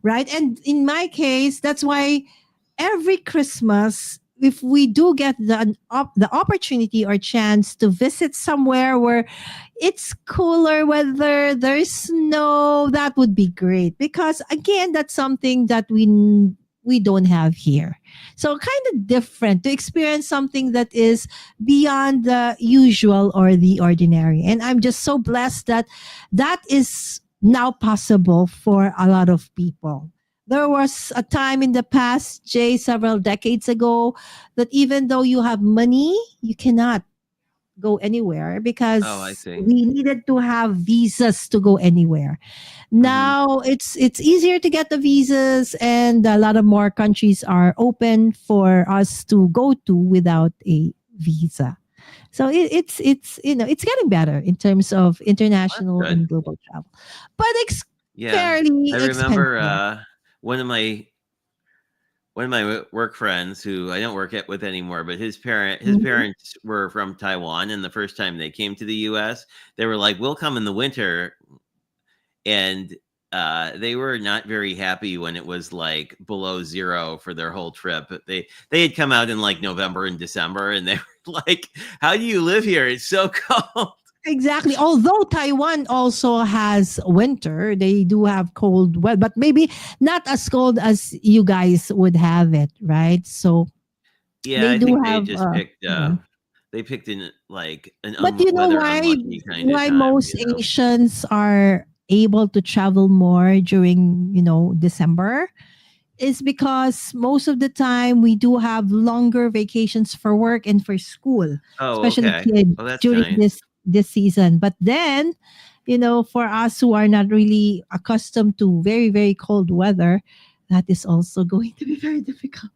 right? And in my case, that's why every Christmas, if we do get the opportunity or chance to visit somewhere where it's cooler weather, there's snow, that would be great, because again, that's something that we don't have here. So kind of different to experience something that is beyond the usual or the ordinary. And I'm just so blessed that that is now possible for a lot of people. There was a time in the past, Jay, several decades ago, that even though you have money, you cannot go anywhere Oh, I because see. we needed to have visas to go anywhere. Hmm. Now it's easier to get the visas, and a lot of more countries are open for us to go to without a visa. So it's it's getting better in terms of That's international good. and global travel, but it's Yeah, I fairly remember expensive. one of my work friends who I don't work at with anymore, but his Mhm. parents were from Taiwan, and the first time they came to the U.S., they were like, "We'll come in the winter," and they were not very happy when it was like below zero for their whole trip. But they had come out in like November and December, and they were like, "How do you live here? It's so cold." Exactly. Although Taiwan also has winter, they do have cold weather, but maybe not as cold as you guys would have it, right? So Yeah, they I do think they have, just picked yeah. in like an But you know weather why unlucky kind of why time, most Asians are able to travel more during, December, is because most of the time we do have longer vacations for work and for school, Oh, especially okay. kids Oh, that's during nice. this season. But then, for us who are not really accustomed to very, very cold weather, that is also going to be very difficult.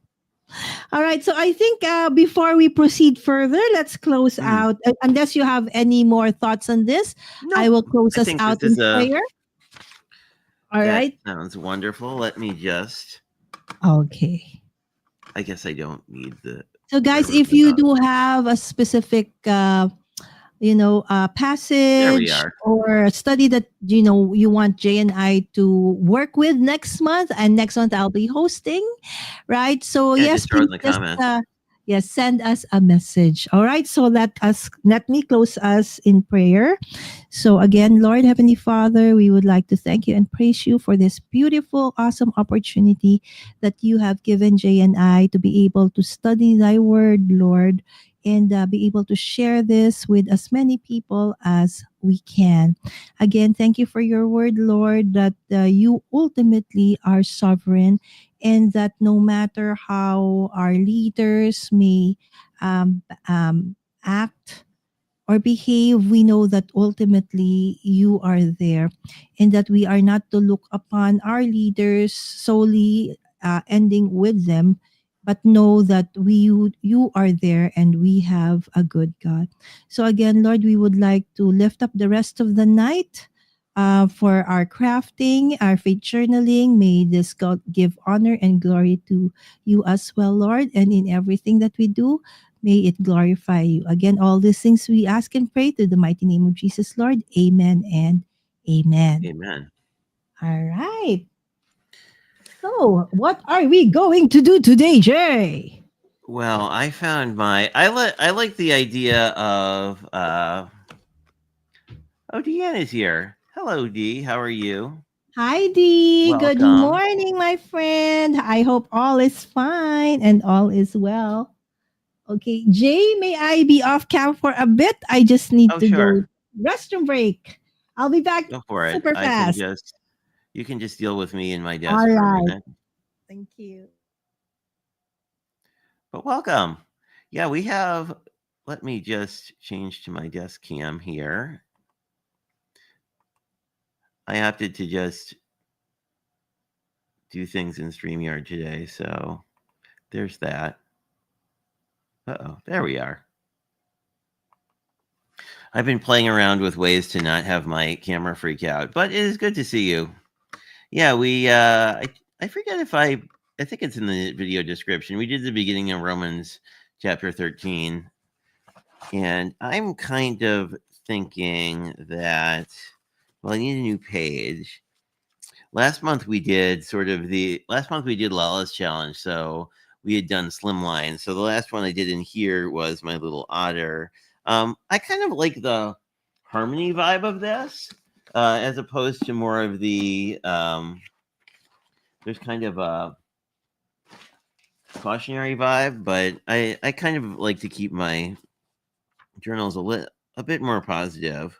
All right. So I think before we proceed further, let's close Mm. out. Unless you have any more thoughts on this, I Nope. will close I us think out this in is a prayer. All that right. sounds wonderful. Let me just Okay. I guess I don't need the So, guys, wherever if you do have a specific, there we passage are. or a study that you want Jay and I to work with next month, and next month I'll be hosting, right? So Yeah, yes, just throw it please in the just comments. yes, send us a message. All right. So let me close us in prayer. So again, Lord Heavenly Father, we would like to thank you and praise you for this beautiful, awesome opportunity that you have given Jay and I to be able to study thy word, Lord, and be able to share this with as many people as we can. Again, thank you for your word, Lord, that you ultimately are sovereign, and that no matter how our leaders may act or behave, we know that ultimately you are there, and that we are not to look upon our leaders solely ending with them, but know that you are there, and we have a good God. So again, Lord, we would like to lift up the rest of the night for our crafting, our faith journaling. May this God give honor and glory to you as well, Lord. And in everything that we do, may it glorify you. Again, all these things we ask and pray to the mighty name of Jesus, Lord. Amen and amen. Amen. All right. So, what are we going to do today, Jay? Well, I found I like the idea of oh, Deanna's here. Hello, Dee. How are you? Hi, Dee. Good Welcome. morning, my friend. I hope all is fine and all is well. Okay, Jay, may I be off cam for a bit? I just need Oh, to go sure. restroom break. I'll be back Go for it. super I can fast. just You can just deal with me in my All desk for a right. minute. Thank you. But welcome. Yeah, we have let me just change to my desk cam here. I opted to just do things in StreamYard today, so there's that. Uh-oh, there we are. I've been playing around with ways to not have my camera freak out, but it is good to see you. Yeah, I forget if I think it's in the video description. We did the beginning of Romans chapter 13, and I'm kind of thinking that well, I need a new page. Last month we did Lala's challenge, so we had done slimline. So the last one I did in here was my little otter. I kind of like the harmony vibe of this, as opposed to more of the there's kind of a cautionary vibe, but I kind of like to keep my journals a bit more positive.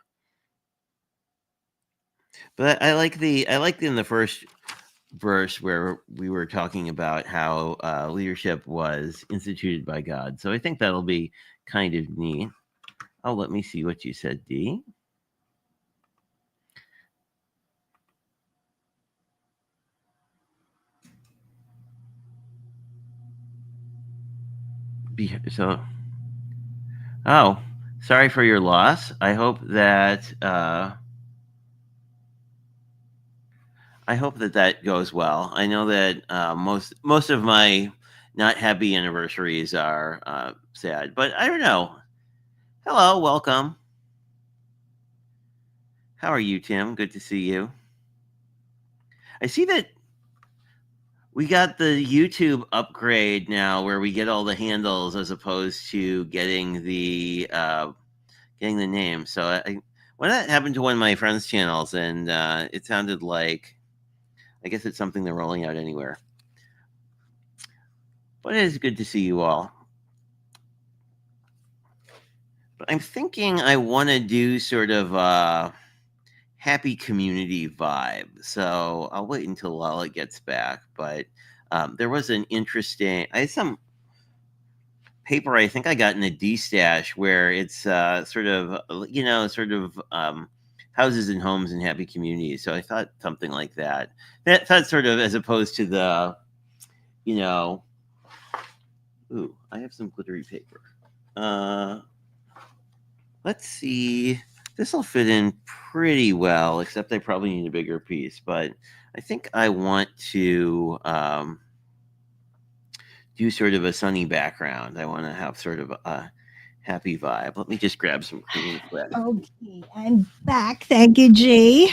But I like in the first verse where we were talking about how leadership was instituted by God. So I think that'll be kind of neat. Oh, let me see what you said, D. So, oh, sorry for your loss. I hope that that goes well. I know that most of my not happy anniversaries are sad, but I don't know. Hello, welcome. How are you, Tim? Good to see you. I see that we got the YouTube upgrade now, where we get all the handles as opposed to getting the name. So when that happened to one of my friends' channels, and it sounded like I guess it's something they're rolling out anywhere. But it is good to see you all. But I'm thinking I want to do sort of a happy community vibe. So I'll wait until Lala gets back. But there was an interesting. I had some paper I think I got in a D stash where it's sort of houses and homes and happy communities. So I thought something like that. That sort of as opposed to the you know. Ooh, I have some glittery paper. Let's see. This will fit in pretty well, except I probably need a bigger piece. But I think I want to do sort of a sunny background. I want to have sort of a happy vibe. Let me just grab some green quick. Okay, I'm back. Thank you, Jay.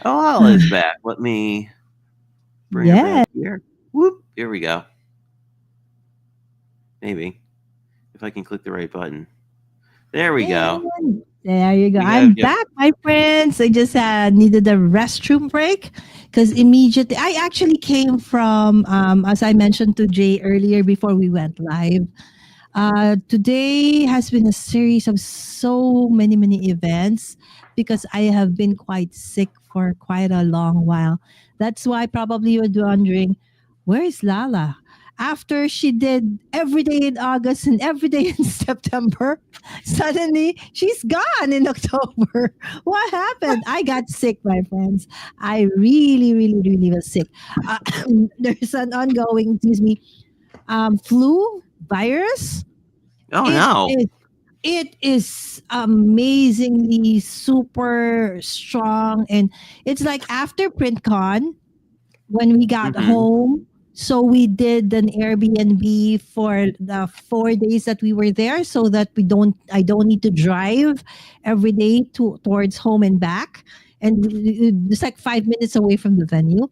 Oh, Lala's back. Let me bring her Yeah. back here. Whoop. Here we go. Maybe. If I can click the right button. There we go. And there you go. We I'm have just back, my friends. I just needed a restroom break because immediately I actually came from, as I mentioned to Jay earlier before we went live. Today has been a series of so many events because I have been quite sick for quite a long while. That's why probably you're wondering, where is Lala? After she did every day in August and every day in September, suddenly she's gone in October. What happened? I got sick, my friends. I really was sick. Uh, there's an ongoing, excuse me, flu virus. oh It no. is. It is amazingly super strong, and it's like after PrintCon when we got Hmm. home. So we did an Airbnb for the 4 days that we were there, so that I don't need to drive every day towards home and back. And it's like 5 minutes away from the venue.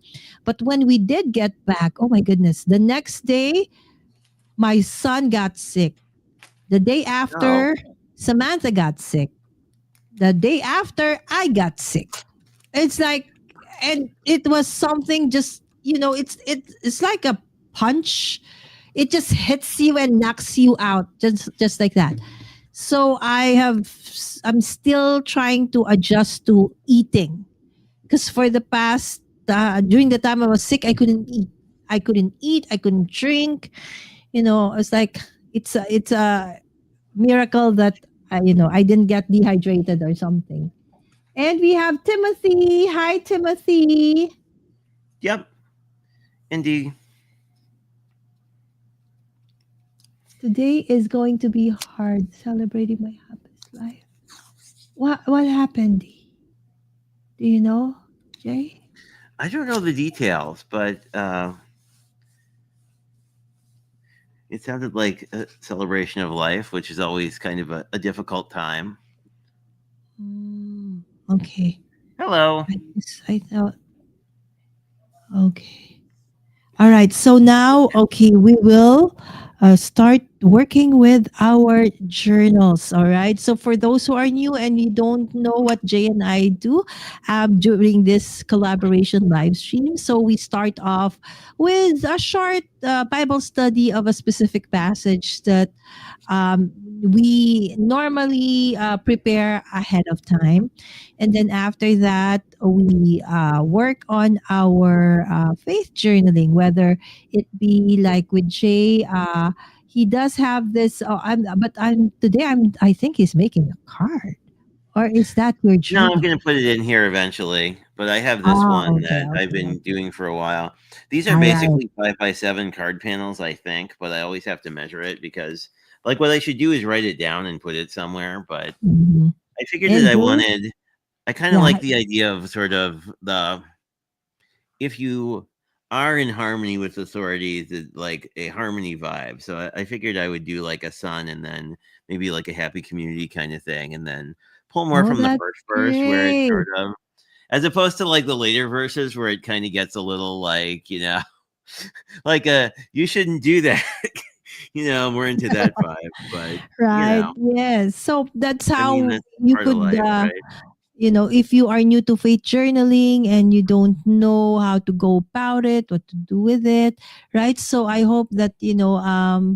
But when we did get back, oh my goodness, the next day my son got sick. The day Oh, after, Samantha got sick. The day after, I got sick. It's like, and it was something just, it's like a punch. It just hits you and knocks you out, just like that. So I'm still trying to adjust to eating, because for the past during the time I was sick, I couldn't eat. I couldn't drink. It's like it's a miracle that I didn't get dehydrated or something. And we have Timothy. Hi, Timothy. yep, indeed. Today is going to be hard celebrating my happiest life. What happened? Do you know, Jay? I don't know the details, but it sounded like a celebration of life, which is always kind of a difficult time. Okay. Hello. I thought. Okay. All right. So now, okay, we will start working with our journals. All right. So for those who are new and you don't know what Jay and I do during this collaboration live stream, so we start off with a short Bible study of a specific passage that we normally prepare ahead of time. And then after that, we work on our faith journaling, whether it be like with Jay. He does have this. I think he's making a card, or is that your No, I'm journal? going to put it in here eventually, but I have this Oh, one okay, that I've okay, been okay. doing for a while. These are All right. basically 5x7 card panels, I think, but I always have to measure it because, like, what I should do is write it down and put it somewhere. But Mm-hmm. I figured that And Jay, I kind of yeah. like the idea of sort of if you are in harmony with authorities, it's like a harmony vibe. So I figured I would do like a sun and then maybe like a happy community kind of thing, and then pull more Oh, from the that's first verse where it's great. sort of as opposed to like the later verses where it kind of gets a little like like you shouldn't do that. More into that vibe, but Right. Yes. So that's I mean how that's you part of could, life, right? if you are new to faith journaling and you don't know how to go about it, what to do with it, right? So I hope that,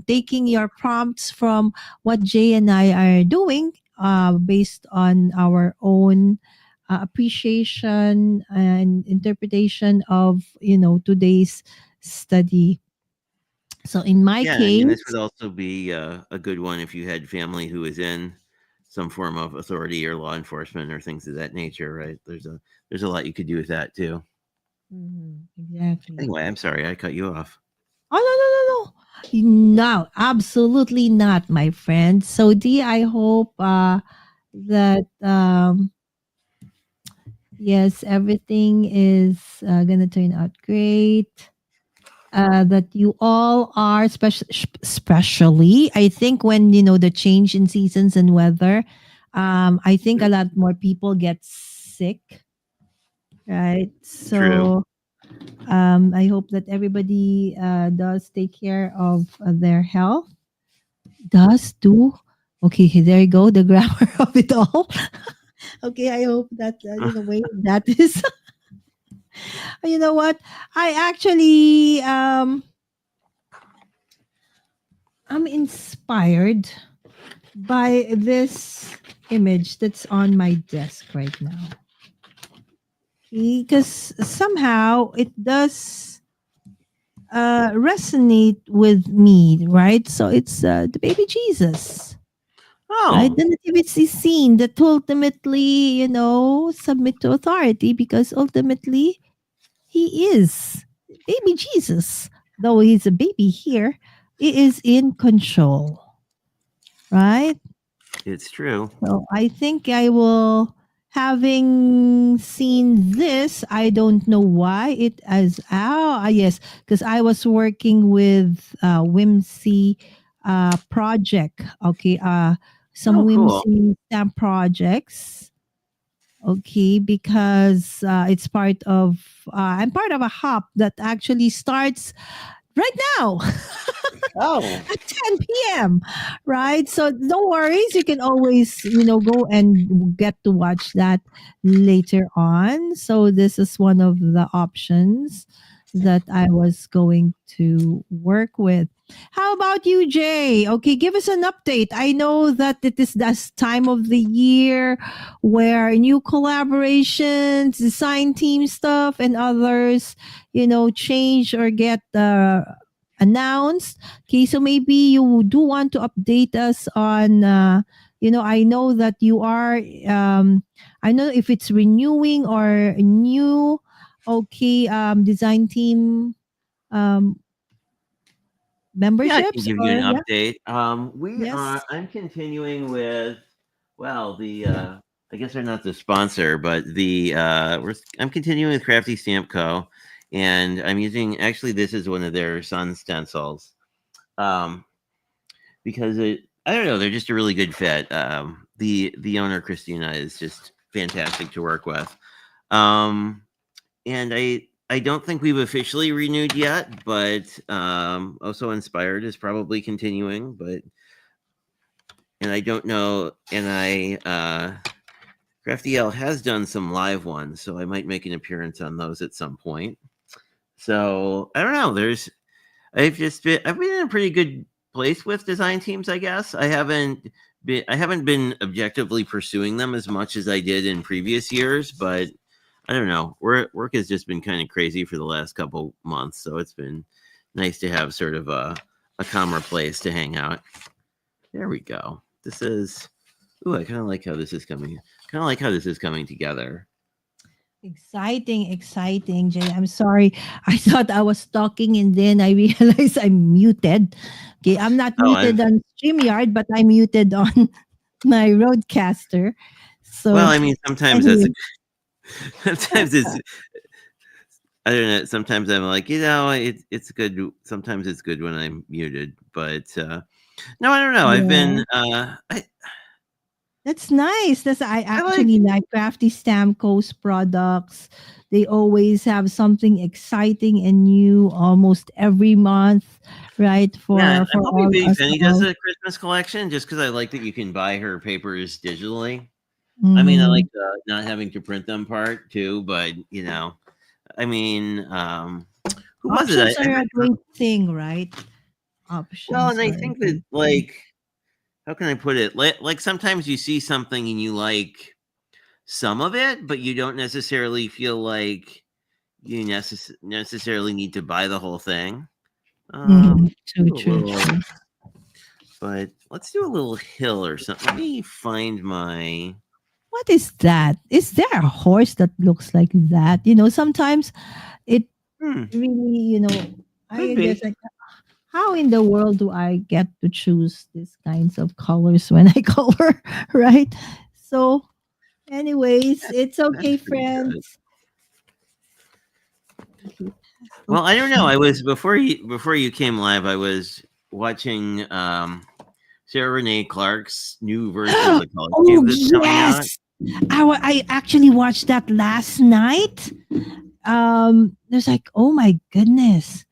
taking your prompts from what Jay and I are doing, based on our own appreciation and interpretation of, today's study. So in my Yeah, I mean, this case, would also be a good one if you had family who is in some form of authority or law enforcement or things of that nature, right? There's a lot you could do with that too. mhm, exactly. Anyway, I'm sorry I cut you off. Oh, no, no, no, no. No, absolutely not, my friend. So, D, I hope that, yes, everything is going to turn out great. That you all are, especially, I think, when, the change in seasons and weather, I think a lot more people get sick, right? True. So, I hope that everybody does take care of their health. Does do. Okay, there you go. The grammar of it all. Okay, I hope that wait, that is. You know what? I actually I'm inspired by this image that's on my desk right now. Because somehow it does resonate with me, right? So it's the baby Jesus, right? Oh, The nativity scene that ultimately, submit to authority, because ultimately he is baby Jesus. Though he's a baby here, he is in control, right? It's true. So I think I will, having seen this, I don't know why it as yes, because I was working with Whimsy project. Okay, some Oh, cool. Whimsy stamp projects. Okay, because it's part of I'm part of a hub that actually starts right now Oh, at 10 p.m. Right? So no worries. You can always, go and get to watch that later on. So this is one of the options that I was going to work with. How about you, Jay? Okay, give us an update. I know that it is this time of the year where new collaborations, design team stuff, and others, change or get announced. Okay, so maybe you do want to update us on, I know that you are, I know if it's renewing or new, okay, design team um, yeah, I can memberships give you an or, yeah, update. We are. yes. I'm continuing with. Well, the. I guess they're not the sponsor, but the. I'm continuing with Crafty Stamp Co. And I'm using. Actually, this is one of their sun stencils. Um, because I don't know, they're just a really good fit. The owner Christina is just fantastic to work with. Um, and I don't think we've officially renewed yet, but also Inspired is probably continuing, but and I don't know, and Crafty L has done some live ones, so I might make an appearance on those at some point. So I don't know. I've been in a pretty good place with design teams, I guess. I haven't been objectively pursuing them as much as I did in previous years, but I don't know. Work has just been kind of crazy for the last couple months, so it's been nice to have sort of a calmer place to hang out. There we go. This is ooh, I kind of like how this is coming. Kind of like how this is coming together. Exciting, exciting, Jay. I'm sorry. I thought I was talking and then I realized I'm muted. Okay, I'm not Oh, muted on StreamYard, but I'm muted on my Roadcaster. well, So, I mean, sometimes that's anyway. sometimes it's I don't know. Sometimes I'm like, it's good. Sometimes it's good when I'm muted, but no, I don't know. I've Yeah. been, That's nice. I I like, actually like Crafty Stamco's products. They always have something exciting and new almost every month, right? yeah. For I'm hoping all Baby us Penny does all. a Christmas collection, just because I like that you can buy her papers digitally. I mean, I like Mhm. the not having to print them part too, but I mean, who was it? Options I are met a great thing, right? well, Options and I are a think that great thing. like, how can I put it? Like sometimes you see something and you like some of it, but you don't necessarily feel like you necessarily need to buy the whole thing. Mhm. True, Do a true, little, true. but let's do a little hill or something. Let me find my. What is that? Is there a horse that looks like that? Sometimes it Hmm, really, could I be. guess like, how in the world do I get to choose these kinds of colors when I color, right? So, anyways, it's That's okay, pretty good. friends. Okay. Well, I don't know. Okay. I was before you came live. I was watching Sarah Renee Clark's new version of the Color Cube Oh that's coming out. yes, I actually watched that last night. There's like, oh my goodness,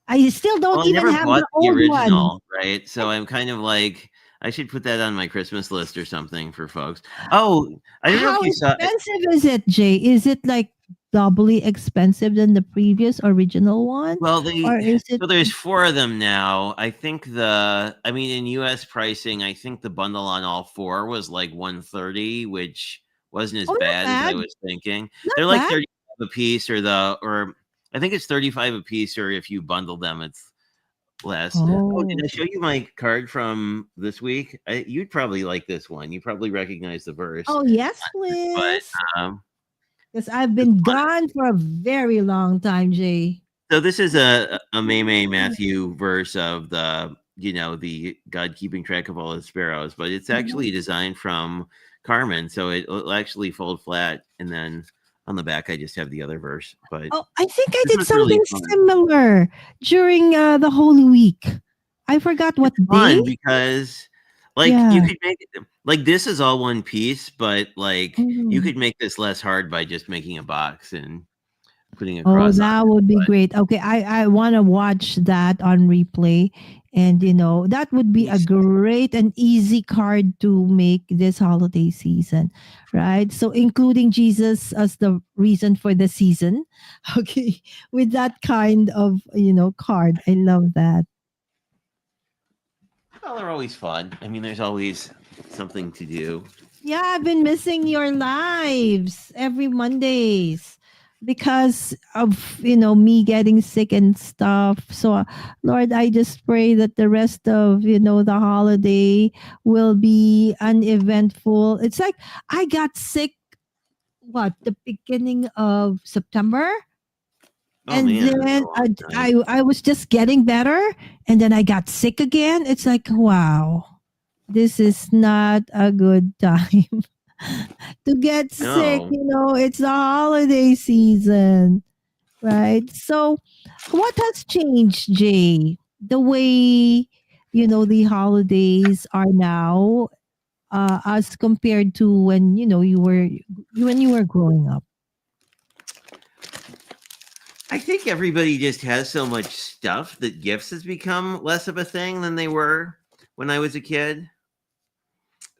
I still Well, don't I even never have bought the the old one. original, right? So I'm kind of like, I should put that on my Christmas list or something for folks. Oh, I don't know if How you saw. expensive is it, Jay? Is it like doubly expensive than the previous original one, Well, or is it? so there's four of them now. I mean, in U.S. pricing, I think the bundle on all four was like 130, which wasn't as Oh, not bad as I bad, was thinking. not They're like bad. 35 a piece, or I think it's 35 a piece, or if you bundle them, it's less. Oh, did Oh, I show you my card from this week? You'd probably like this one. You probably recognize the verse, oh yes, but please. um, Because I've this been one. gone for a very long time, Jay. So this is a May Matthew verse of the the God keeping track of all his sparrows, but it's Mhm. actually designed from Carmen, so it'll actually fold flat, and then on the back I just have the other verse. But Oh, I think I this did was really something fun. similar during the Holy Week. I forgot what It's day. fun because like you Yeah. could make it like this is all one piece, but like you Mhm. could make this less hard by just making a box and putting a Oh, cross on that it. would be But great. Okay, I want to watch that on replay. And, that would be a he's great and easy card to make this holiday season, right? So, including Jesus as the reason for the season. Okay, with that kind of, card. I love that. well, they're always fun. I mean, there's always something to do. Yeah, I've been missing your lives every Mondays because of me getting sick and stuff. So Lord, I just pray that the rest of the holiday will be uneventful. It's like I got sick the beginning of September, Oh and man, that's a then long I, time. I I was just getting better, and then I got sick again. It's like, wow, this is not a good time to get sick. No. It's the holiday season, right? So, what has changed, Jay? The way the holidays are now, as compared to when you were growing up. I think everybody just has so much stuff that gifts has become less of a thing than they were when I was a kid.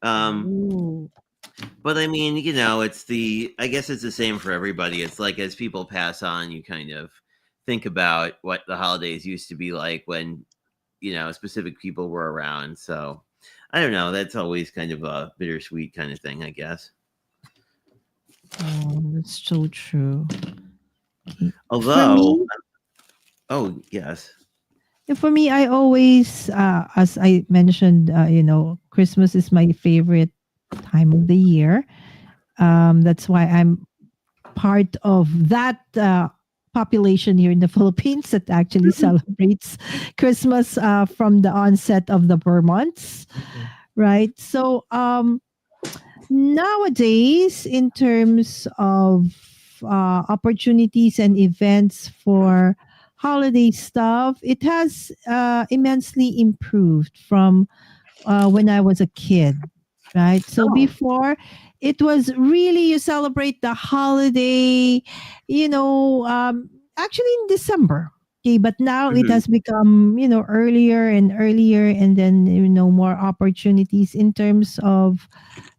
Um, Oh, but I mean, I guess it's the same for everybody. It's like as people pass on, you kind of think about what the holidays used to be like when, specific people were around. So I don't know. That's always kind of a bittersweet kind of thing, I guess. oh, that's so true. Okay. For Although, me, oh, yes. I always, as I mentioned, Christmas is my favorite time of the year. That's why I'm part of that population here in the Philippines that actually celebrates Christmas from the onset of the Vermonts, right? So nowadays, in terms of opportunities and events for holiday stuff, it has immensely improved from when I was a kid, right? So Oh. before, it was really you celebrate the holiday, actually in December. Okay, but now it Mhm. has become, earlier and earlier, and then, more opportunities in terms of,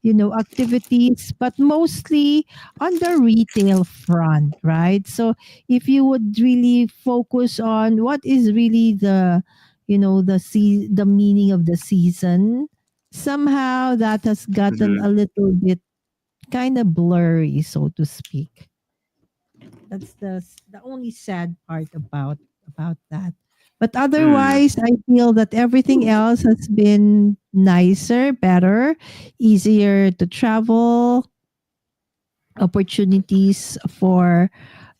activities, but mostly on the retail front, right? So if you would really focus on what is really the meaning of the season, somehow that has gotten Mhm. a little bit kind of blurry, so to speak. That's the only sad part about that. But Mm. otherwise, I feel that everything else has been nicer, better, easier to travel, opportunities for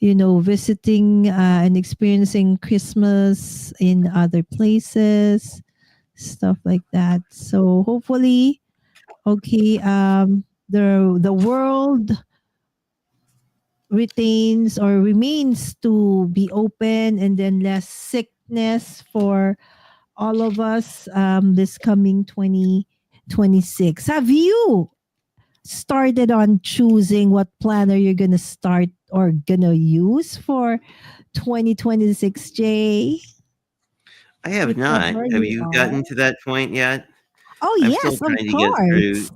visiting and experiencing Christmas in other places, stuff like that. So hopefully, okay, the world retains or remains to be open, and then less sickness for all of us this coming 2026. Have you started on choosing what planner you're gonna start or gonna use for 2026, Jay? I have not. Whichever Have you you are. gotten to that point yet? Oh I'm still yes, of trying to get through. course.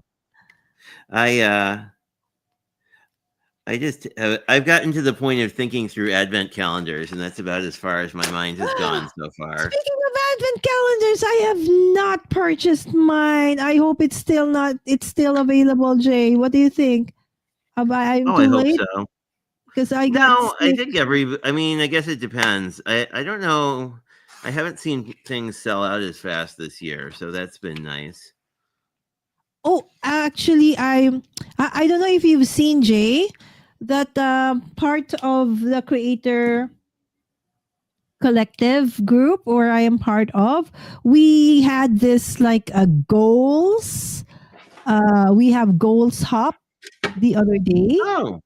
I uh I just I've gotten to the point of thinking through advent calendars, and that's about as far as my mind has gone so far. Speaking of advent calendars, I have not purchased mine. I hope it's still available, Jay. What do you think? I'm Oh, I too hope late so. because I got No, I sick. think I mean, I guess it depends. I don't know. I haven't seen things sell out as fast this year, so that's been nice. Oh, actually, I don't know if you've seen, Jay, that part of the creator collective group, or I am part of, we had this like a goals. We have goals hop the other day Oh,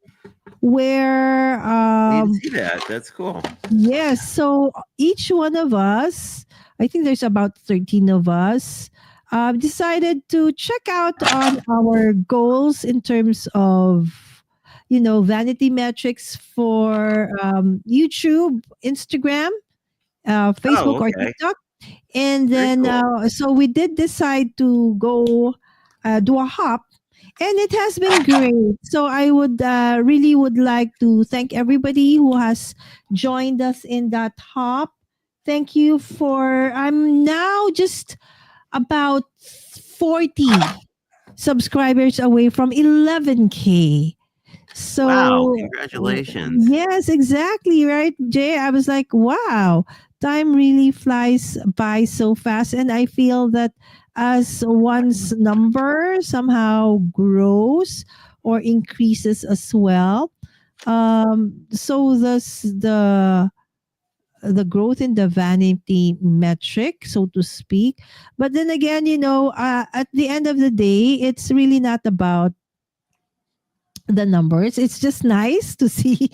where I need to see that. That's cool. yes, so each one of us, I think there's about 13 of us, decided to check out on our goals in terms of, vanity metrics for YouTube, Instagram, Facebook, Oh, or okay. TikTok. And Very then, cool. so we did decide to go do a hop, and it has been great. So I would really would like to thank everybody who has joined us in that hop. Thank you for. I'm now just about 40 subscribers away from 11K. Wow, So congratulations. yes, exactly right, Jay. I was like, wow, time really flies by so fast, and I feel that as one's number somehow grows or increases as well, so thus the growth in the vanity metric, so to speak. But then again, at the end of the day, it's really not about the numbers. It's just nice to see,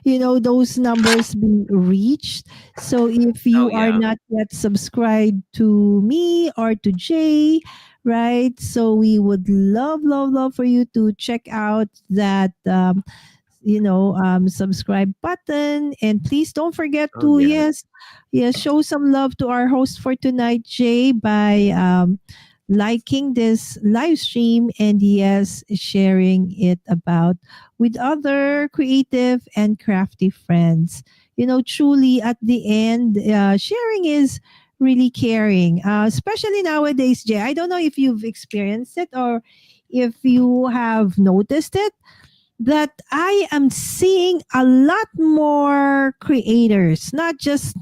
those numbers be reached. So if Oh, you are yeah. not yet subscribed to me or to Jay, right? So we would love, love, love for you to check out that subscribe button, and please don't forget Oh, to, yeah. yes, show some love to our host for tonight, Jay, by liking this live stream, and yes, sharing it about with other creative and crafty friends. Truly at the end, sharing is really caring, especially nowadays, Jay. I don't know if you've experienced it or if you have noticed it, that I am seeing a lot more creators, not just,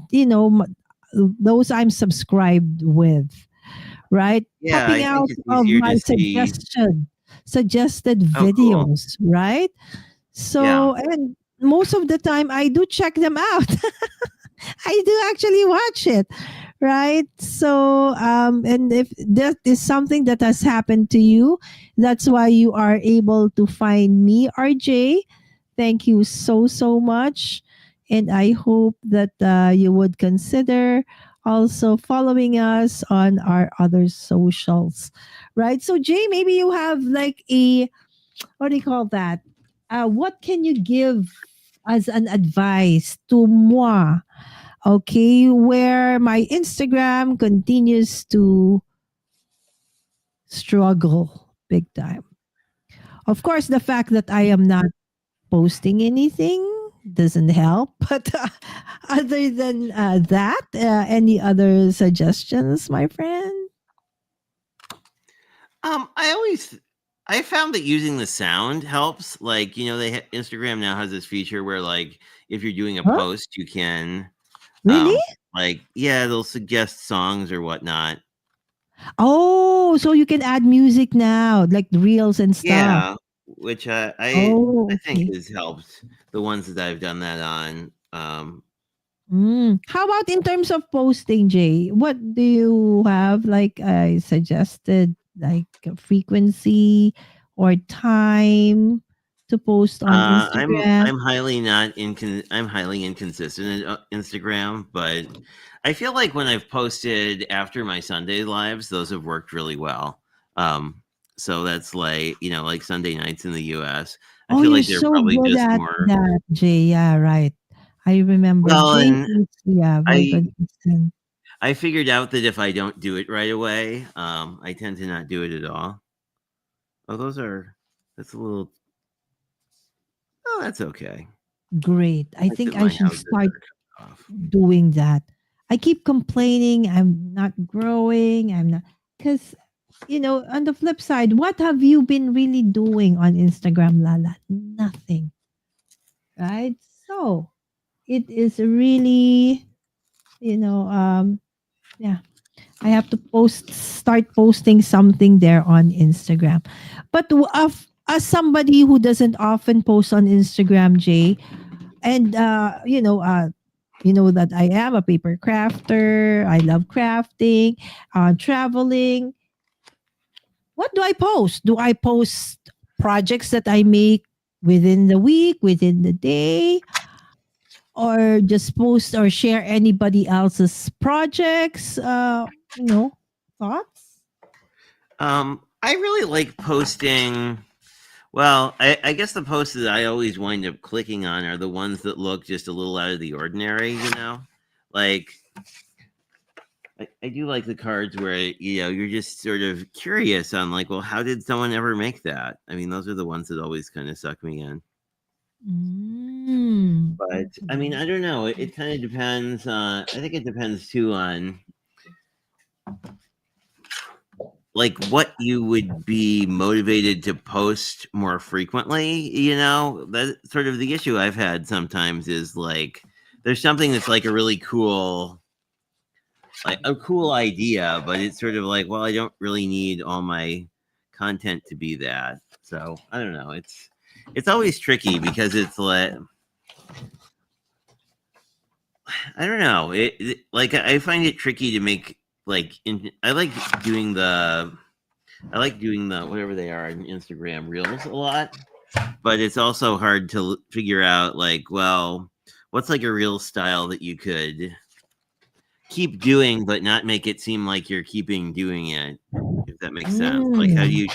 those I'm subscribed with, right? Yeah, Popping I think out it's of easier my to see. suggested Oh, cool. videos, right? Yeah. So, and most of the time I do check them out. I do actually watch it, right? So, and if that is something that has happened to you, that's why you are able to find me, RJ. Thank you so, so much. And I hope that you would consider also following us on our other socials, right? So, Jay, maybe you have like what do you call that? What can you give as an advice to moi? Okay, where my Instagram continues to struggle big time. Of course, the fact that I am not posting anything doesn't help. But other than that, any other suggestions, my friend? I found that using the sound helps. Like, Instagram now has this feature where, like, if you're doing a Huh? post, you can, Really? like, yeah, they'll suggest songs or whatnot. Oh, so you can add music now, like reels and stuff. Yeah, which I Oh, think okay. has helped the ones that I've done that on. How about in terms of posting, Jay? What do you have? Like I suggested, like a frequency or time to post on Instagram. I'm highly inconsistent at Instagram, but I feel like when I've posted after my Sunday lives, those have worked really well. Um, so that's like, like Sunday nights in the US. I Oh, feel you're like they're so probably good just at more that, Jay. Yeah, right. I remember well, Jay and is, yeah, very I consistent. I figured out that if I don't do it right away, I tend to not do it at all. Oh, that's a little. Oh, that's okay. Great. I Most think of I my should houses start are cut off. doing that. I keep complaining I'm not growing. I'm not, because, on the flip side, what have you been really doing on Instagram, Lala? Nothing, right? So it is really, yeah, I have to start posting something there on Instagram. But as somebody who doesn't often post on Instagram, Jay, and You know that I am a paper crafter. I love crafting, traveling. What do I post? Do I post projects that I make within the week, within the day, or just post or share anybody else's projects? Thoughts? I really like posting. Well, I guess the posts that I always wind up clicking on are the ones that look just a little out of the ordinary, Like, I do like the cards where, you're just sort of curious on, like, well, how did someone ever make that? I mean, those are the ones that always kind of suck me in. Mm. But, I mean, I don't know. It kind of depends. I think it depends, too, on like what you would be motivated to post more frequently. That's sort of the issue I've had sometimes is like there's something that's like a really cool idea, but it's sort of like, well, I don't really need all my content to be that. So I don't know. It's always tricky because it's like, I don't know. Like I find it tricky to make I like doing the whatever they are on Instagram reels a lot, but it's also hard to figure out like, well, what's like a reel style that you could keep doing but not make it seem like you're keeping doing it, if that makes sense. Like how do you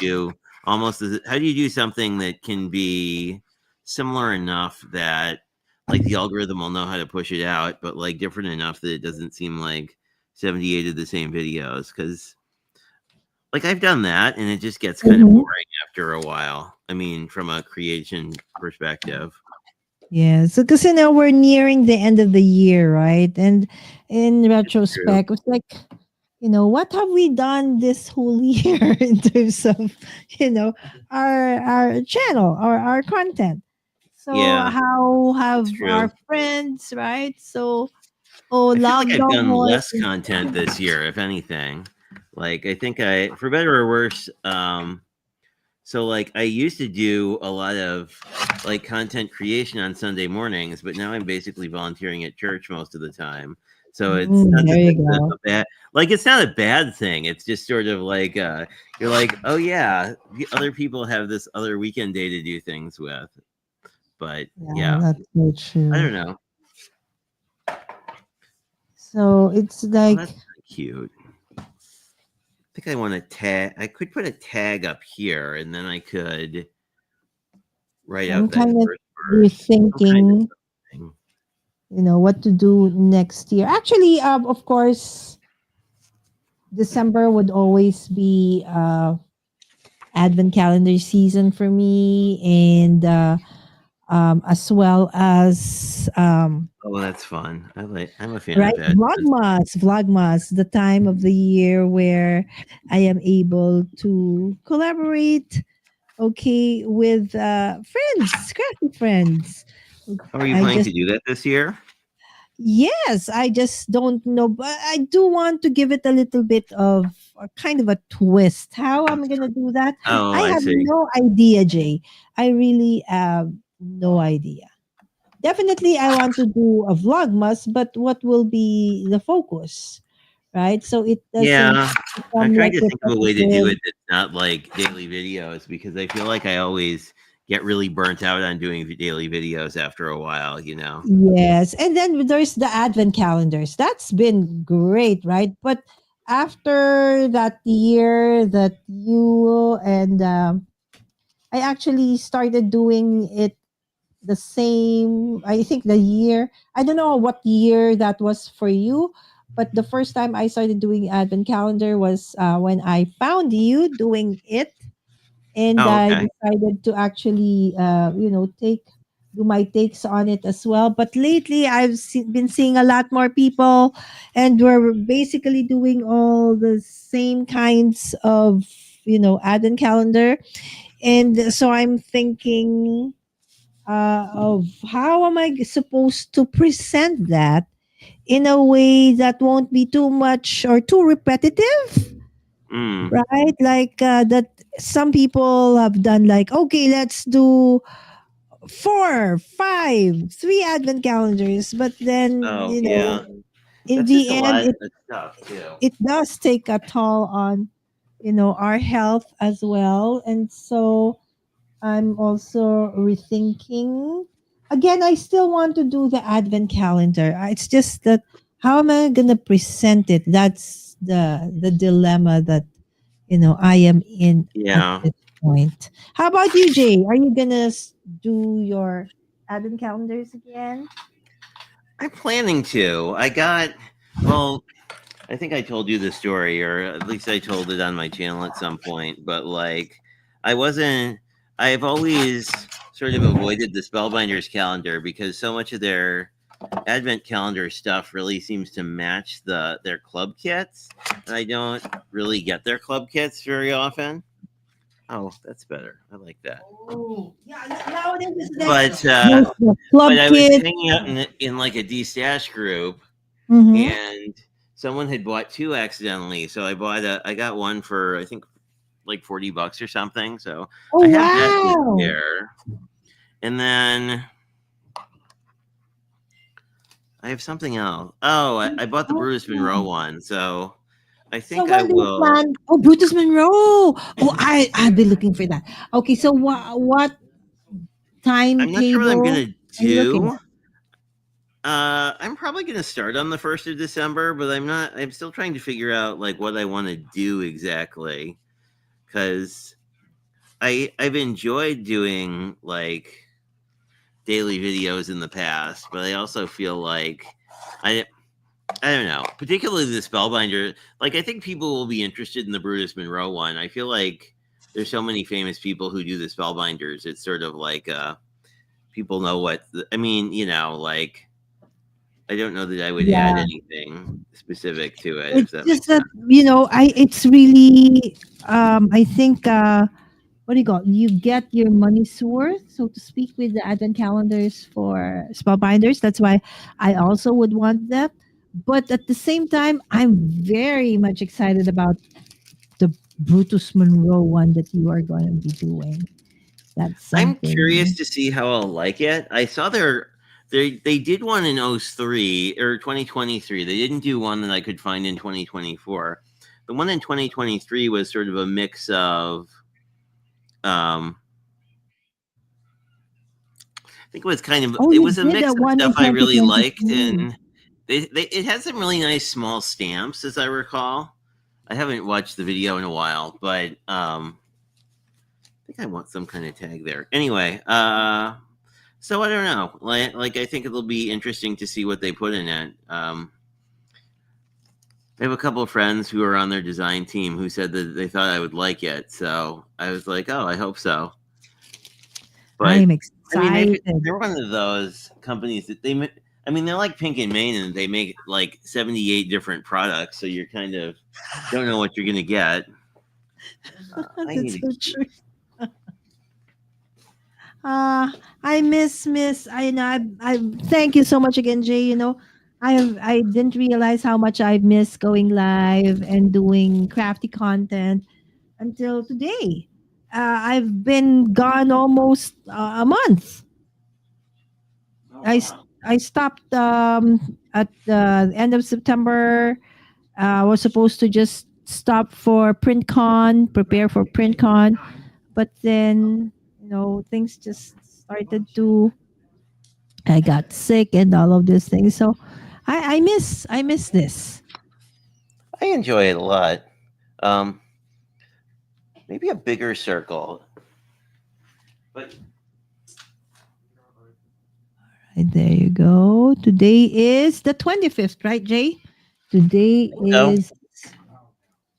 do something that can be similar enough that like the algorithm will know how to push it out, but like different enough that it doesn't seem like 78 of the same videos? Because like I've done that and it just gets kind of boring after a while. I mean, from a creation perspective. Yeah, so because now we're nearing the end of the year, right? And in retrospect, it's like, what have we done this whole year in terms of, our channel or our content? So Yeah, how have our friends, right? So I feel like I've done more. less content this year, if anything. Like I think for better or worse, so like I used to do a lot of like content creation on Sunday mornings, but now I'm basically volunteering at church most of the time. So it's not there you go. it's not a bad thing. It's just sort of like you're like, oh yeah, the other people have this other weekend day to do things with. But yeah, that's so true. I don't know. So it's like, that's cute. I think I want to tag. I could put a tag up here, and then I could write out that first verse. Rethinking, what to do next year. Actually, of course, December would always be Advent calendar season for me, and as well as oh, that's fun. I'm a fan right, of that. Vlogmas, the time of the year where I am able to collaborate, okay, with friends, crafty friends. Are you planning to do that this year? Yes, I just don't know, but I do want to give it a little bit of a kind of a twist. How am I going to do that? Oh, I have see. no idea, Jay. I really have no idea. Definitely, I want to do a vlogmas, but what will be the focus, right? So it doesn't. Yeah, I'm trying to think of a way to do it that's not like daily videos, because I feel like I always get really burnt out on doing daily videos after a while, Yes. And then there's the advent calendars. That's been great, right? But after that year that you and I actually started doing it the same, I think the year, I don't know what year that was for you, but the first time I started doing advent calendar was when I found you doing it, and I decided to actually do my takes on it as well. But lately I've been seeing a lot more people, and we're basically doing all the same kinds of advent calendar. And so I'm thinking of how am I supposed to present that in a way that won't be too much or too repetitive, right? Like that some people have done, like, okay, let's do 4, 5, 3 advent calendars, but then Oh yeah, in that's just the a end, lot of stuff too. it does take a toll on our health as well, and so I'm also rethinking. Again, I still want to do the advent calendar. It's just that how am I gonna present it? That's the dilemma that I am in at Yeah, this point. How about you, Jay? Are you gonna do your advent calendars again? I'm planning to. Well, I think I told you the story, or at least I told it on my channel at some point. But like, I wasn't. I've always sort of avoided the Spellbinders calendar because so much of their advent calendar stuff really seems to match their club kits, and I don't really get their club kits very often. Oh, that's better. I like that. Oh, yeah. Nowadays, it's like But the but club I was kit. hanging out in like a D-stash group, Mm-hmm. and someone had bought two accidentally. So I got one for I think like $40 or something. So Oh I have that to wow! spare. And then I have something else. Oh, I bought the Bruce Monroe Oh. one. So I So think I when do you will. plan? Oh, Brutus Monroe. Oh, I've been looking for that. Okay, so what I'm not sure what I'm timetable gonna are you looking do. at? I'm probably gonna start on the 1st of December, but I'm still trying to figure out like what I want to do exactly. Because I've enjoyed doing like daily videos in the past, but I also feel like I I don't know, particularly the Spellbinder. Like I think people will be interested in the Brutus Monroe one. I feel like there's so many famous people who do the Spellbinders. It's sort of like people know I mean, like I don't know that I would add Yeah. anything specific to it if It's that just makes that, sense. it's really, I think, what do you call it? You get your money's worth, so to speak, with the advent calendars for spellbinders. That's why I also would want that. But at the same time, I'm very much excited about the Brutus Monroe one that you are going to be doing. That's I'm curious something. to see how I'll like it. I saw they did one in '03 or 2023. They didn't do one that I could find in 2024. The one in 2023 was sort of a mix of um I think Oh, it you was a did mix a of one in stuff I really liked, 2023. and it had some really nice small stamps as I recall. I haven't watched the video in a while, but I think I want some kind of tag there. Anyway, so I don't know. Like I think it'll be interesting to see what they put in it. I have a couple of friends who are on their design team who said that they thought I would like it. So I was like, oh, I hope so. But I'm I mean, excited. they're one of those companies that I mean, they're like Pink and Main, and they make like 78 different products. So you're kind of don't know what you're gonna get. I That's need so to. true. I miss. I thank you so much again, Jay. I didn't realize how much I miss going live and doing crafty content until today. I've been gone almost a month. Oh I s- wow. I stopped at the end of September. I was supposed to just stop for PrintCon, prepare for PrintCon, but then things just started to. I got sick and all of these things, so I miss this. I enjoy it a lot. Um, Maybe a bigger circle, but Right, there you go. Today is the 25th, right, Jay? Today so is.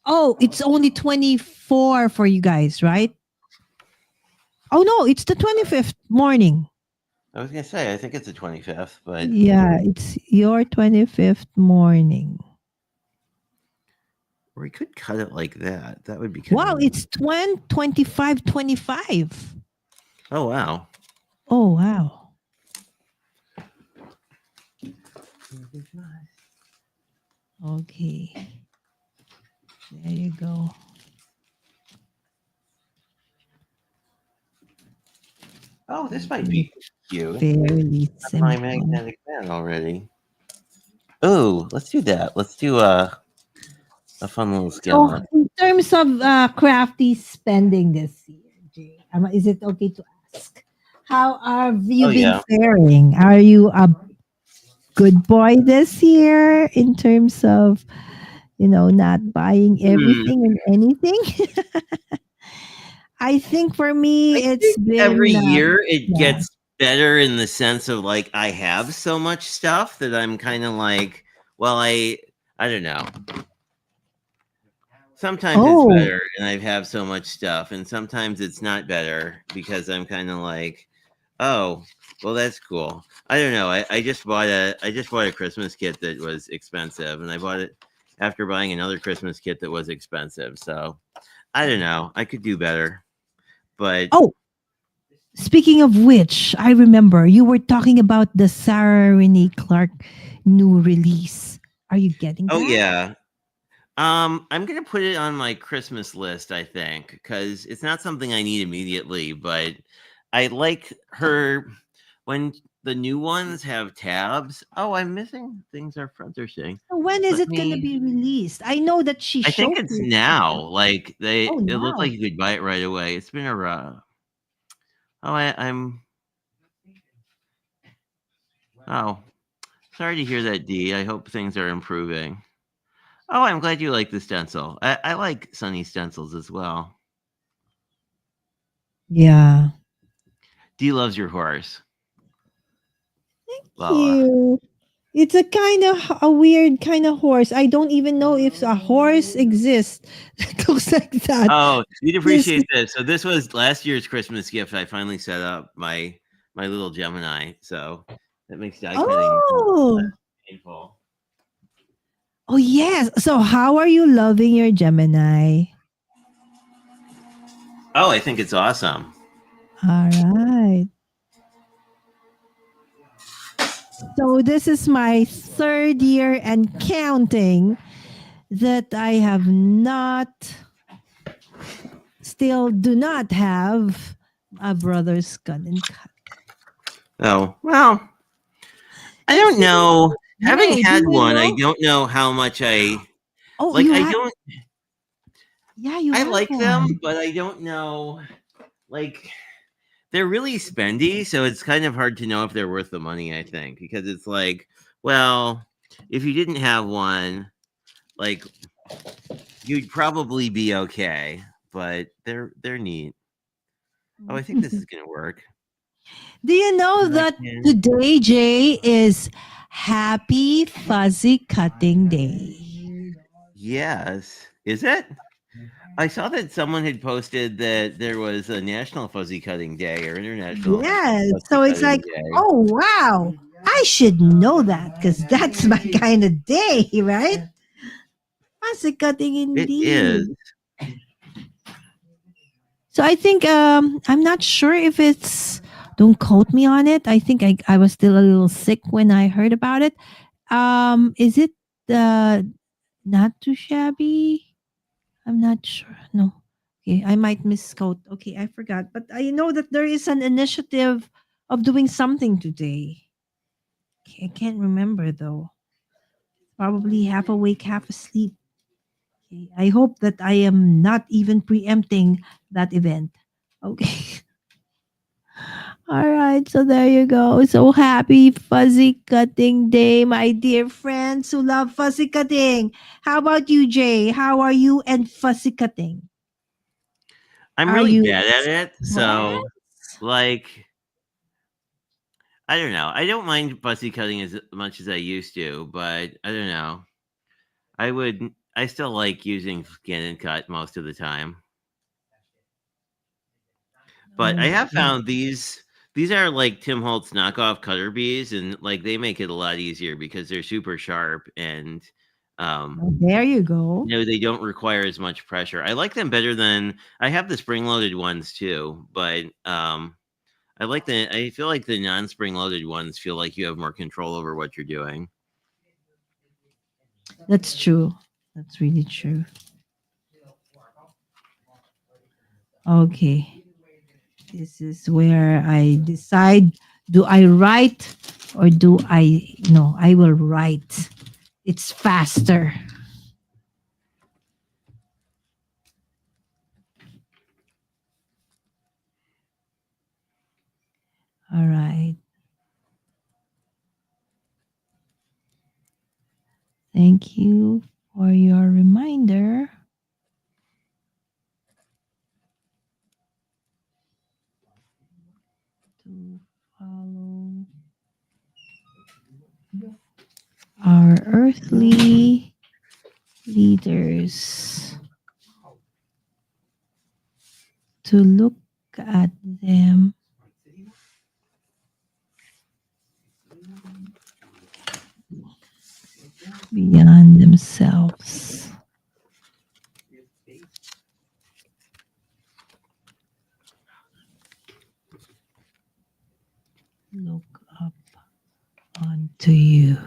Oh, it's only 24 for you guys, right? Oh no, it's the 25th morning. I was gonna say I think it's the 25th, but Yeah, it's your 25th morning. we could cut it like that. That would be kind of Wow, neat. it's 25. Oh wow. Oh, wow. Okay. There you go. Oh, this might be cute. Fairly My simple. magnetic band already. Oh, let's do that. Let's do a fun little So, skeleton. in terms of crafty spending this year, Jay, is it okay to ask? How have you Oh been yeah. faring? Are you a good boy this year in terms of, not buying Hmm. everything and anything? I think for me, I it's think every been, year it yeah. gets better in the sense of like I have so much stuff that I'm kind of like, well, I don't know. Sometimes it's Oh, better and I have so much stuff, and sometimes it's not better because I'm kind of like, oh, well, that's cool. I don't know. I just bought a Christmas kit that was expensive, and I bought it after buying another Christmas kit that was expensive. So I don't know. I could do better, but oh, speaking of which, I remember you were talking about the Sarah Renee Clark new release. Are you getting oh that? yeah. I'm gonna put it on my Christmas list, I think, because it's not something I need immediately, but I like her when the new ones have tabs. Oh, I'm missing things our friends are saying. So when is Let it gonna me be released? I know that she I think it's showcased now. it. Like Oh, it looked like now. you could buy it right away. It's been a I'm oh sorry to hear that, D. I hope things are improving. Oh, I'm glad you like the stencil. I like Sunny stencils as well. Yeah. D loves your horse. Lala. Cute. It's a kind of a weird kind of horse. I don't even know if a horse exists that looks like that. Oh, you'd This appreciate this. So this was last year's Christmas gift. I finally set up my little Gemini. So that makes die cutting oh. painful. Oh yes. So how are you loving your Gemini? Oh, I think it's awesome. All right. So this is my third year and counting that I have not still do not have a brother's gun and cut. Oh, well, I It's don't know. been, Having hey, do had you one, I know? don't know how much I Oh, like. you I have, don't. yeah, you I have like them, one. but I don't know. Like they're really spendy, so it's kind of hard to know if they're worth the money. I think because it's like, well, if you didn't have one, like you'd probably be okay. But they're neat. Oh, I think this is gonna work. Do you know And I that can. today, Jay, is Happy Fuzzy Cutting Day? Yes, is it? I saw that someone had posted that there was a National Fuzzy Cutting Day or International Yes. Fuzzy So it's like, Cutting Day. oh, wow. I should know that because that's my kind of day, right? Fuzzy cutting It is. indeed. So I think I'm not sure if it's don't quote me on it. I think I was still a little sick when I heard about it. Is it not too shabby? I'm not sure. No. Okay, I might misquote. Okay, I forgot. But I know that there is an initiative of doing something today. Okay, I can't remember though. Probably half awake, half asleep. Okay, I hope that I am not even preempting that event. Okay. All right, so there you go. So happy fuzzy cutting day, my dear friends who love fuzzy cutting. How about you, Jay? How are you and fuzzy cutting? I'm Are really you bad at it. So, obsessed? like, I don't know. I don't mind fuzzy cutting as much as I used to, but I don't know. I still like using skin and cut most of the time. But I have Okay. found these are like Tim Holtz knockoff cutter bees, and like they make it a lot easier because they're super sharp and um Well, there you go. they don't require as much pressure. I like them better than I have the spring loaded ones too, but I feel like the non spring loaded ones feel like you have more control over what you're doing. That's true. That's really true. Okay. This is where I decide, do I write or do I, no, I will write. It's faster. All right. Thank you for your reminder to follow our earthly leaders, to look at them beyond themselves. Look up onto you.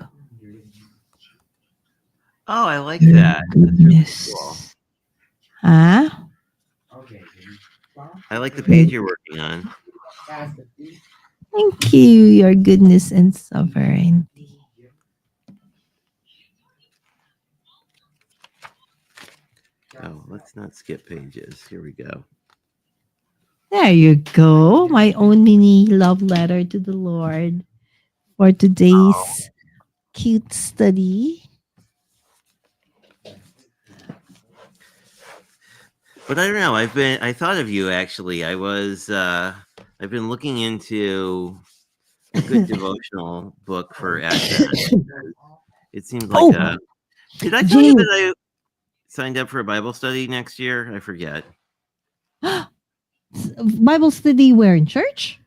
Oh, I like Your that. That's really cool. goodness. Huh? I like the Your- page you're working on. Thank you, your goodness and sovereignty. Oh, let's not skip pages. Here we go. There you go. My own mini love letter to the Lord for today's cute study. But I don't know. I thought of you actually. I've been looking into a good devotional book for Advent. It seems like Oh, a. Did I tell you Jay. that I signed up for a Bible study next year? I forget. Bible study where in church?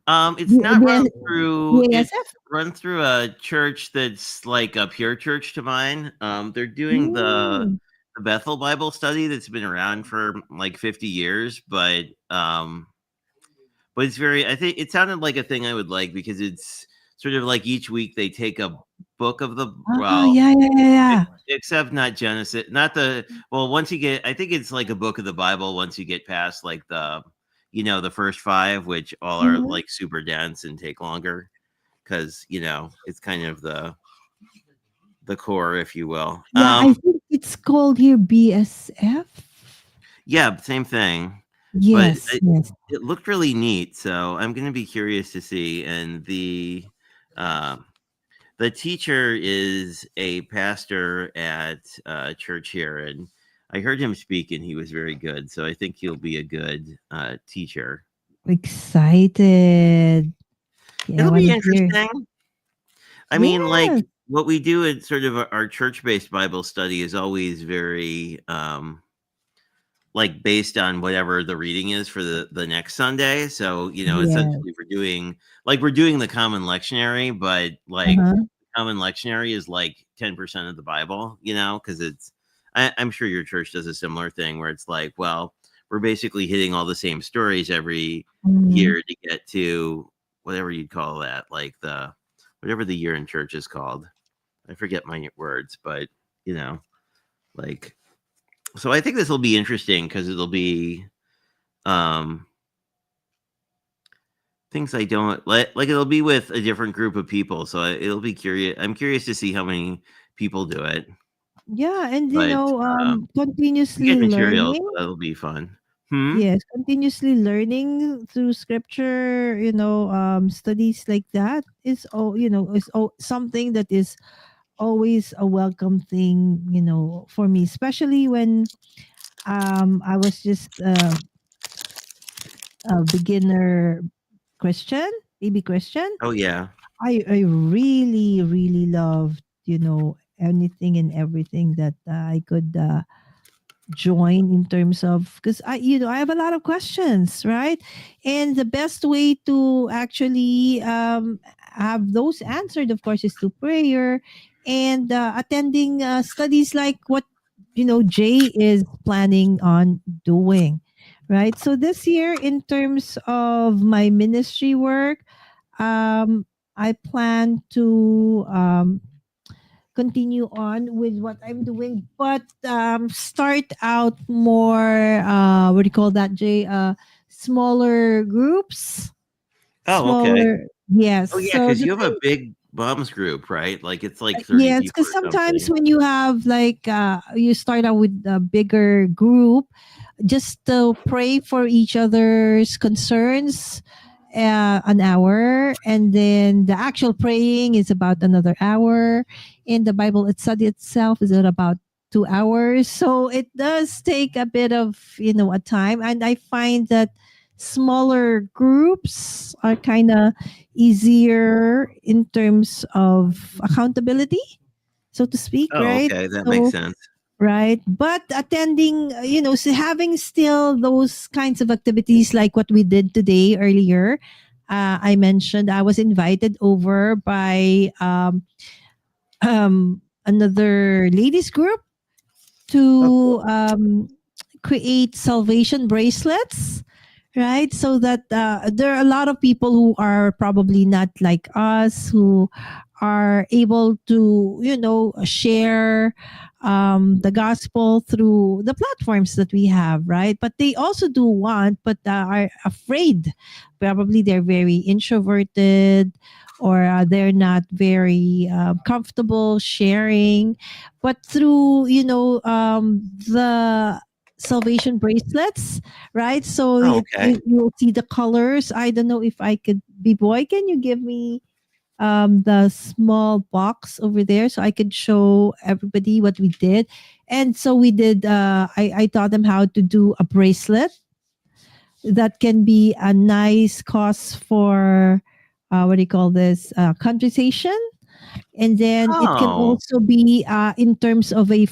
It's not run The through. It's ASF? run through a church that's like a peer church to mine. They're doing Mm. the Bethel Bible study that's been around for like 50 years, but it's very. I think it sounded like a thing I would like because it's sort of like each week they take a book of the Ah, yeah, yeah, yeah, yeah. except not Genesis, not the well. Once you get, I think it's like a book of the Bible. Once you get past like the first five, which all are Mhm. like super dense and take longer, because it's kind of the core, if you will. Yeah, I think it's called here BSF. Yeah, same thing, but Yes, yes. it looked really neat. So I'm going to be curious to see. And um, the teacher is a pastor at a church here, and I heard him speak, and he was very good. So I think he'll be a good teacher. Excited. Yeah, I It'll want be to hear. interesting. I mean, like Yes. what we do in sort of our church-based Bible study is always very like based on whatever the reading is for the next Sunday. So, Yes. essentially we're doing the common lectionary, but like Uh-huh. common lectionary is like 10% of the Bible, because I'm sure your church does a similar thing where it's like, well, we're basically hitting all the same stories every Mhm. year to get to whatever you'd call that, like whatever the year in church is called. I forget my words, but you know, like so I think this will be interesting because it'll be um things I don't like it'll be with a different group of people. So it'll be curious. I'm curious to see how many people do it. Yeah, and But we continuously get material, so learning. that'll be fun. Hmm. Yes, continuously learning through scripture, studies like that is something that is always a welcome thing, for me, especially when I was just a beginner Christian, baby Christian. Oh yeah. I really really loved, anything and everything that I could join in terms of, because I have a lot of questions, right? And the best way to actually have those answered, of course, is through prayer and attending studies like what Jay is planning on doing, right? So this year, in terms of my ministry work, I plan to continue on with what I'm doing, but start out more what do you call that, Jay? smaller groups, Oh, okay. smaller. Yes. Oh, yeah, So because the you have a thing, big moms group, right? Like it's like 30 yes, people because or sometimes something. when you have like you start out with a bigger group, just to pray for each other's concerns, an hour, and then the actual praying is about another hour. In the Bible study itself is at about 2 hours, so it does take a bit of a time, and I find that smaller groups are kind of easier in terms of accountability, so to speak, Oh, right? okay, that makes So sense. right, but attending, having still those kinds of activities like what we did today earlier. I mentioned I was invited over by another ladies group Oh, to cool. create salvation bracelets, right? So that there are a lot of people who are probably not like us, who are able to share the gospel through the platforms that we have, right? But they also do want, but are afraid. Probably they're very introverted, or they're not very comfortable sharing. But through the salvation bracelets, right? So Oh, okay. you'll see the colors. I don't know if I could be boy. Can you give me the small box over there so I could show everybody what we did? And so we did. I taught them how to do a bracelet that can be a nice cause for what do you call this, conversation, and then it can Oh, also be in terms of a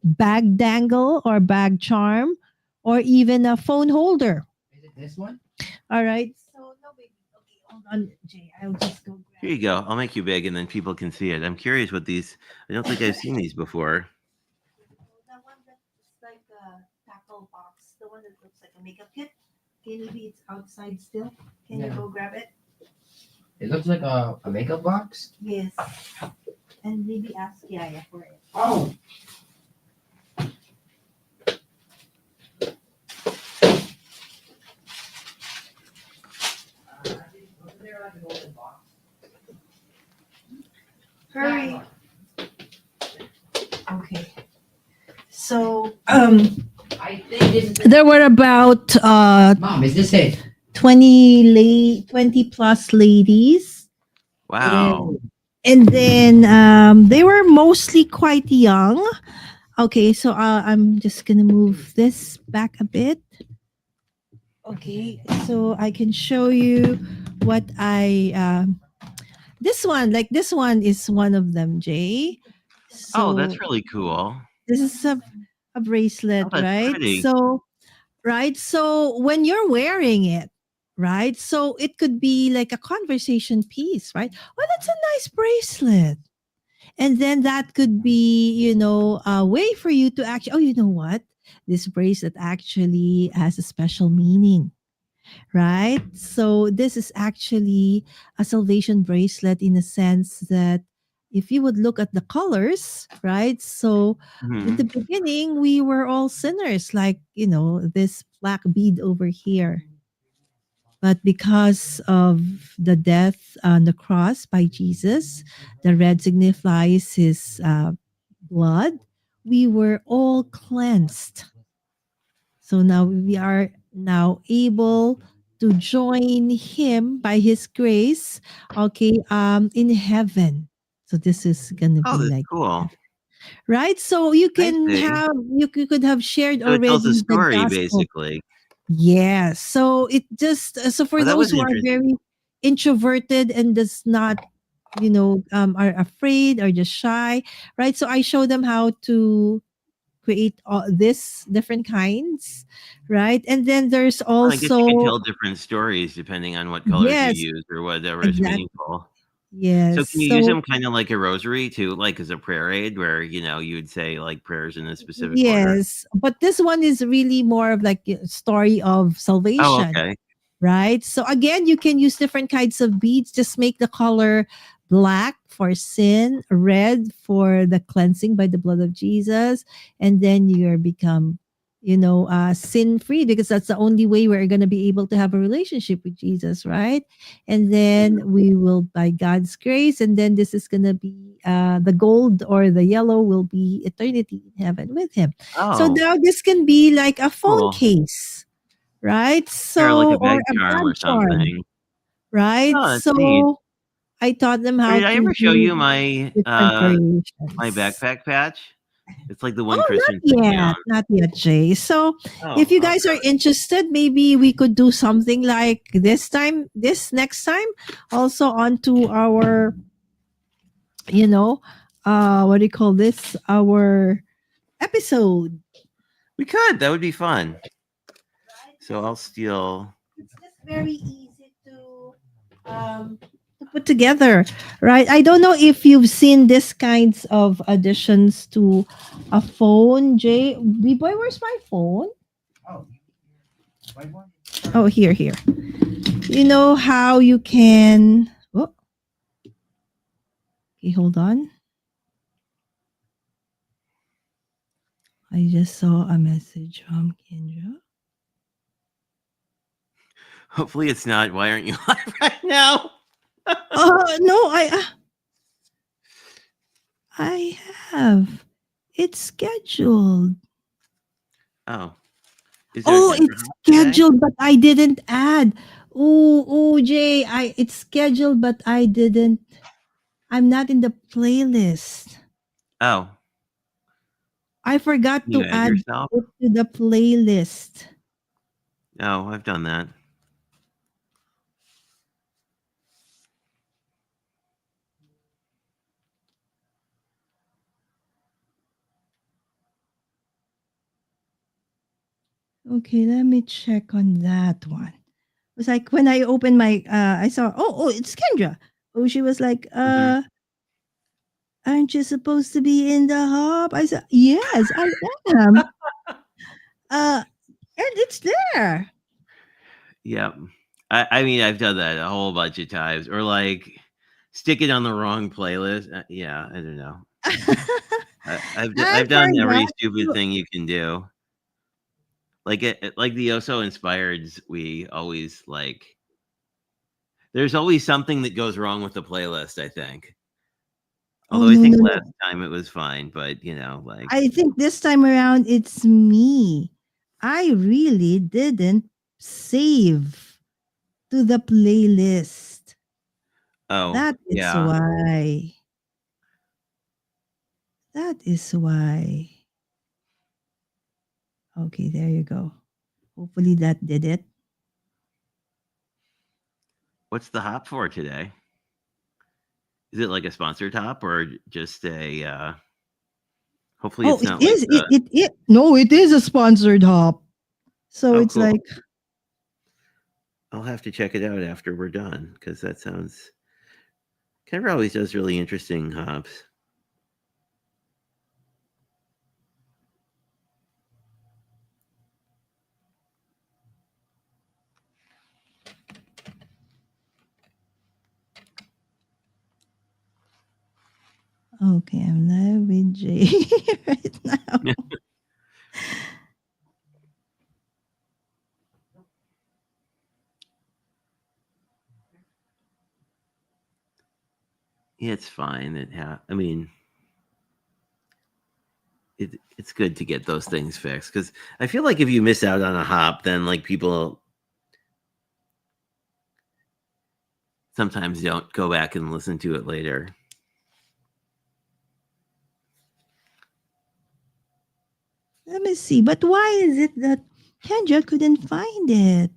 bag dangle or bag charm, or even a phone holder. Is it this one? All right. So no, baby. Okay, hold on, Jay. I'll just go here grab you go. I'll make you big, and then people can see it. I'm curious what these. I don't think I've seen these before. that one that's like a tackle box, the one that looks like a makeup kit. Okay, maybe it's outside still. Can you Yeah. go grab it? It looks like a makeup box. Yes. And maybe ask Yaya for it. Oh. Wasn't there like a golden box? Hurry. Okay. So I think this is. there were about Mom, is this it? 20 plus ladies, Wow. and then they were mostly quite young. Okay, so I'm just gonna move this back a bit. Okay, so I can show you what I this one is one of them, Jay. Oh, So that's really cool. this is a Oh, bracelet, that's right? pretty. So right, so when you're wearing it, right, so it could be like a conversation piece, right? Oh, that's a nice bracelet. And then that could be a way for you to actually, oh, you know what, this bracelet actually has a special meaning, right? So this is actually a salvation bracelet, in a sense that if you would look at the colors, right? So in the Hmm. beginning, we were all sinners, like, this black bead over here. But because of the death on the cross by Jesus, the red signifies his blood, we were all cleansed. So now we are now able to join him by his grace, okay, in heaven. So this is gonna Oh, be that's like cool. right. So you I can see. have you could have shared So it tells a already the story, gospel. basically. Yes. So it just so for Oh, that those was who are interesting. very introverted and does not are afraid or just shy, right? So I show them how to create all this different kinds, right? And then there's Well, I guess you can also tell different stories depending on what colors you yes, use or whatever is exactly. meaningful. So Yes. can you use So them kind of like a rosary too, like as a prayer aid, where you would say like prayers in a specific order? yes, but this one is really more of like a story of Oh, salvation, okay. right? So again, you can use different kinds of beads. Just make the color black for sin, red for the cleansing by the blood of Jesus, and then you're become, sin free, because that's the only way we're going to be able to have a relationship with Jesus, right? And then we will, by God's grace, and then this is going to be the gold or the yellow will be eternity in heaven with him. So Oh, now this can be like a phone cool. case, right? Or like a So, or bag a charm bag or charm, something. right? Oh, that's neat. So I taught them Or how did I to ever show do you my different my variations. backpack patch? It's like the one Oh, Christian put me on. not yet, Jay. So, if Oh, you I'll guys show are it. interested, maybe we could do something like this next time, also onto our, what do you call this? Our episode. We could. That would be fun. So I'll steal. It's just very easy to put together, right? I don't know if you've seen this kinds of additions to a phone, Jay. B-boy, where's my phone? Oh, white one? Oh, here. You know how you can. Oh, okay, hold on. I just saw a message from Kendra. Hopefully, it's not. Why aren't you live right now? No, I have. It's scheduled. Oh, is there a Oh, Denver it's hop today? scheduled, but I didn't add. Oh, Jay, it's scheduled, but I didn't. I'm not in the playlist. Oh, I forgot you to add add yourself? it to the playlist. Oh, I've done that. Okay, let me check on that one. It was like when I opened my I saw, it's Kendra. Oh, she was like, Hmm. aren't you supposed to be in the hub? I said, yes, I am. And it's there. Yep. I mean, I've done that a whole bunch of times, or like stick it on the wrong playlist. Yeah, I don't know. I I've done every forgot stupid to. thing you can do. Like the Oso Inspireds, we always like. There's always something that goes wrong with the playlist, I think. Oh, Although I no, think no, last no. time it was fine, but like I think this time around it's me. I really didn't save to the playlist. oh That is yeah, why. That is why. Okay, there you go. Hopefully that did it. what's the hop for today? Is it like a sponsored hop or just a? Hopefully, Oh, it's it not like is. the. No, it is a sponsored hop. So Oh, it's cool. like, I'll have to check it out after we're done because that sounds. Kenver always does really interesting hops. okay, I'm live with Jay right now. Yeah, it's fine. I mean, it's good to get those things fixed because I feel like if you miss out on a hop, then like people sometimes don't go back and listen to it later. Let me see. But why is it that Kendra couldn't find it?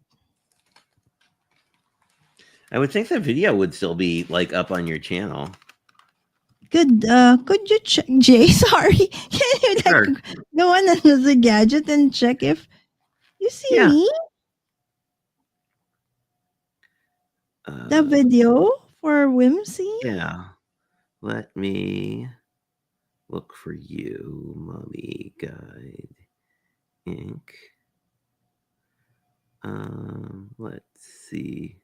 I would think the video would still be like up on your channel. Could you check, Jay? Sorry, can you Sure. go on another gadget and check if you see Yeah. me the video for Whimsy? Yeah. Let me look for you, Mommy Guide Inc. Let's see.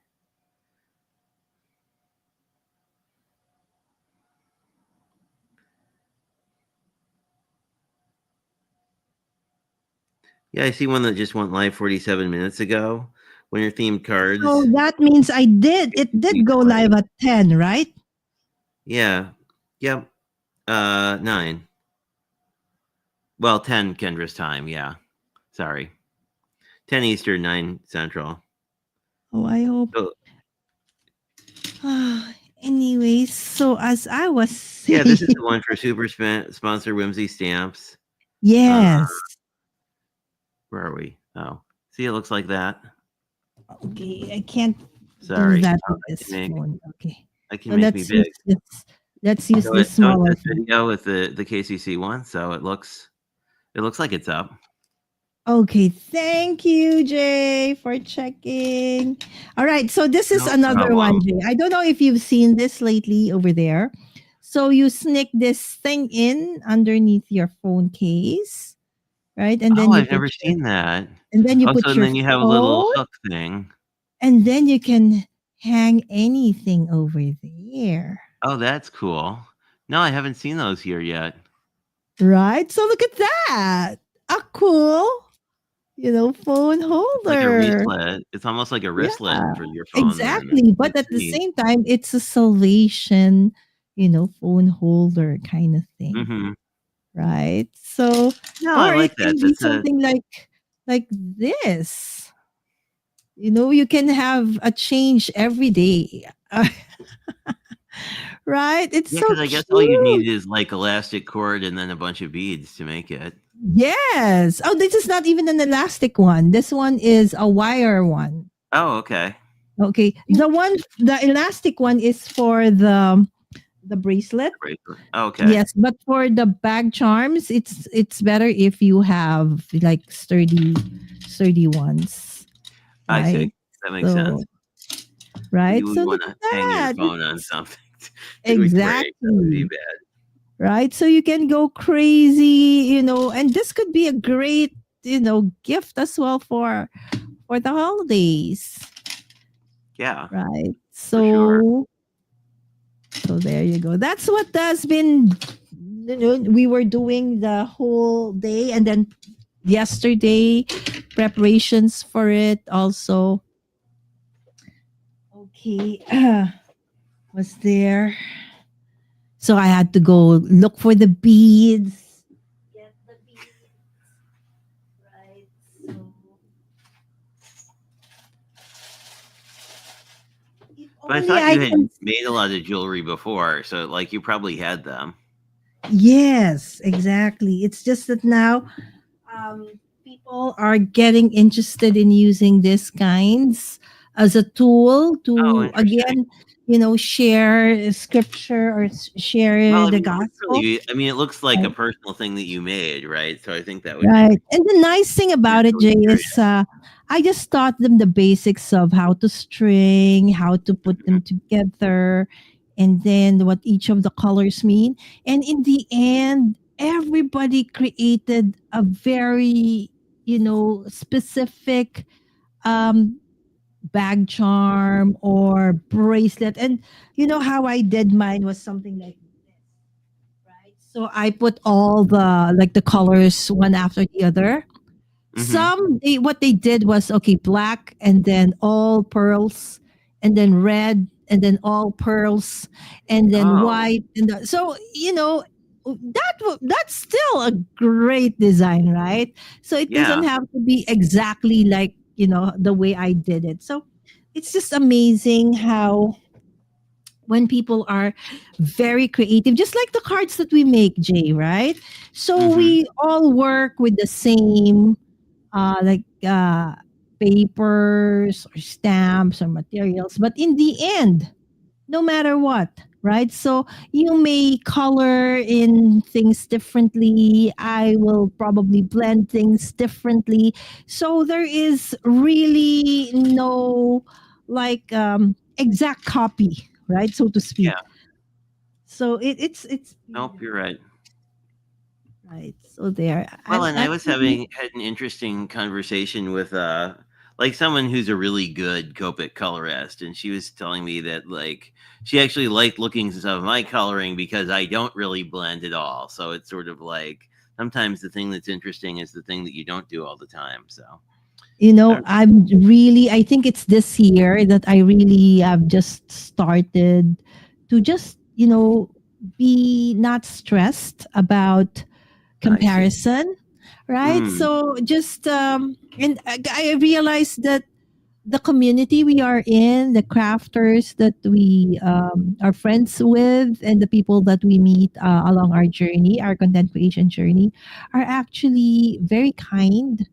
Yeah, I see one that just went live 47 minutes ago. Winter themed cards. So that means it did go live at 10, right? Yeah. Yep. 9. Well, 10 Kendra's time. Yeah. Sorry. 10 Eastern, 9 Central. Oh, I hope. So, Anyways, so as I was saying, yeah, this is the one for Super Sponsor Whimsy Stamps. yes. Where are we? Oh, see, it looks like that. Okay, I can't Sorry. do that Oh, with this phone. Okay. I can So make me big. Let's use So this smaller this video with the KCC one, so it looks like it's up. Okay, thank you, Jay, for checking. All right, so this is No another one, problem. Jay. I don't know if you've seen this lately over there. So you sneak this thing in underneath your phone case, right? And then I've never seen that. and then you Oh, put so your then you have a little hook thing. and then you can hang anything over there. Oh, that's cool. No, I haven't seen those here yet. Right? So look at that. A cool, phone holder. Like a wristlet. It's almost like a wristlet for your phone. Exactly. Then. But That's at the neat. same time, it's a salvation, phone holder kind of thing. Mm-hmm. Right? So No, or I like it can that. be That's something like this. You can have a change every day. Right? It's yeah, so because I guess all you need is like elastic cord and then a bunch of beads to make it. Yes. Oh, this is not even an elastic one. This one is a wire one. Oh, okay. Okay. The elastic one is for the bracelet. Oh, okay. Yes, but for the bag charms, it's better if you have like sturdy ones. I see. Right? That makes sense. Right. You So want look to at hang your that. phone on something. Exactly. That would be bad. Right. So you can go crazy, and this could be a great, gift as well for the holidays. Yeah. Right. So sure. so there you go. That's what has been we were doing the whole day, and then yesterday preparations for it also. Okay. Was there. So I had to go look for the beads. Get the beads. Right. But I thought you had made a lot of jewelry before, so like you probably had them. Yes, exactly. It's just that now people are getting interested in using these kinds as a tool to again, share scripture or share the gospel. It looks like a personal thing that you made, right? So I think that would right. And the nice thing about it, Jay, is I just taught them the basics of how to string, how to put them together, and then what each of the colors mean. And in the end, everybody created a very, specific bag charm or bracelet. And you know how I did mine was something like this, right? So I put all the colors one after the other. Mm-hmm. What they did was black and then all pearls and then red and then all pearls and then white and so that's still a great design, right? So it doesn't have to be exactly like the way I did it. So it's just amazing how when people are very creative, just like the cards that we make, Jay, right? So we all work with the same papers or stamps or materials, but in the end, no matter what, right? So you may color in things differently. I will probably blend things differently. So there is really no exact copy, right? So to speak. Yeah. So it's nope, you're right. Right. So there. Well, and I was had an interesting conversation with like someone who's a really good Copic colorist, and she was telling me that like she actually liked looking at some of my coloring because I don't really blend at all. So it's sort of like sometimes the thing that's interesting is the thing that you don't do all the time. So I don't- I think it's this year that I really have just started to just, be not stressed about I see. comparison, right? Mm, So just, and I realized that the community we are in, the crafters that we are friends with, and the people that we meet along our journey, our content creation journey, are actually very kind,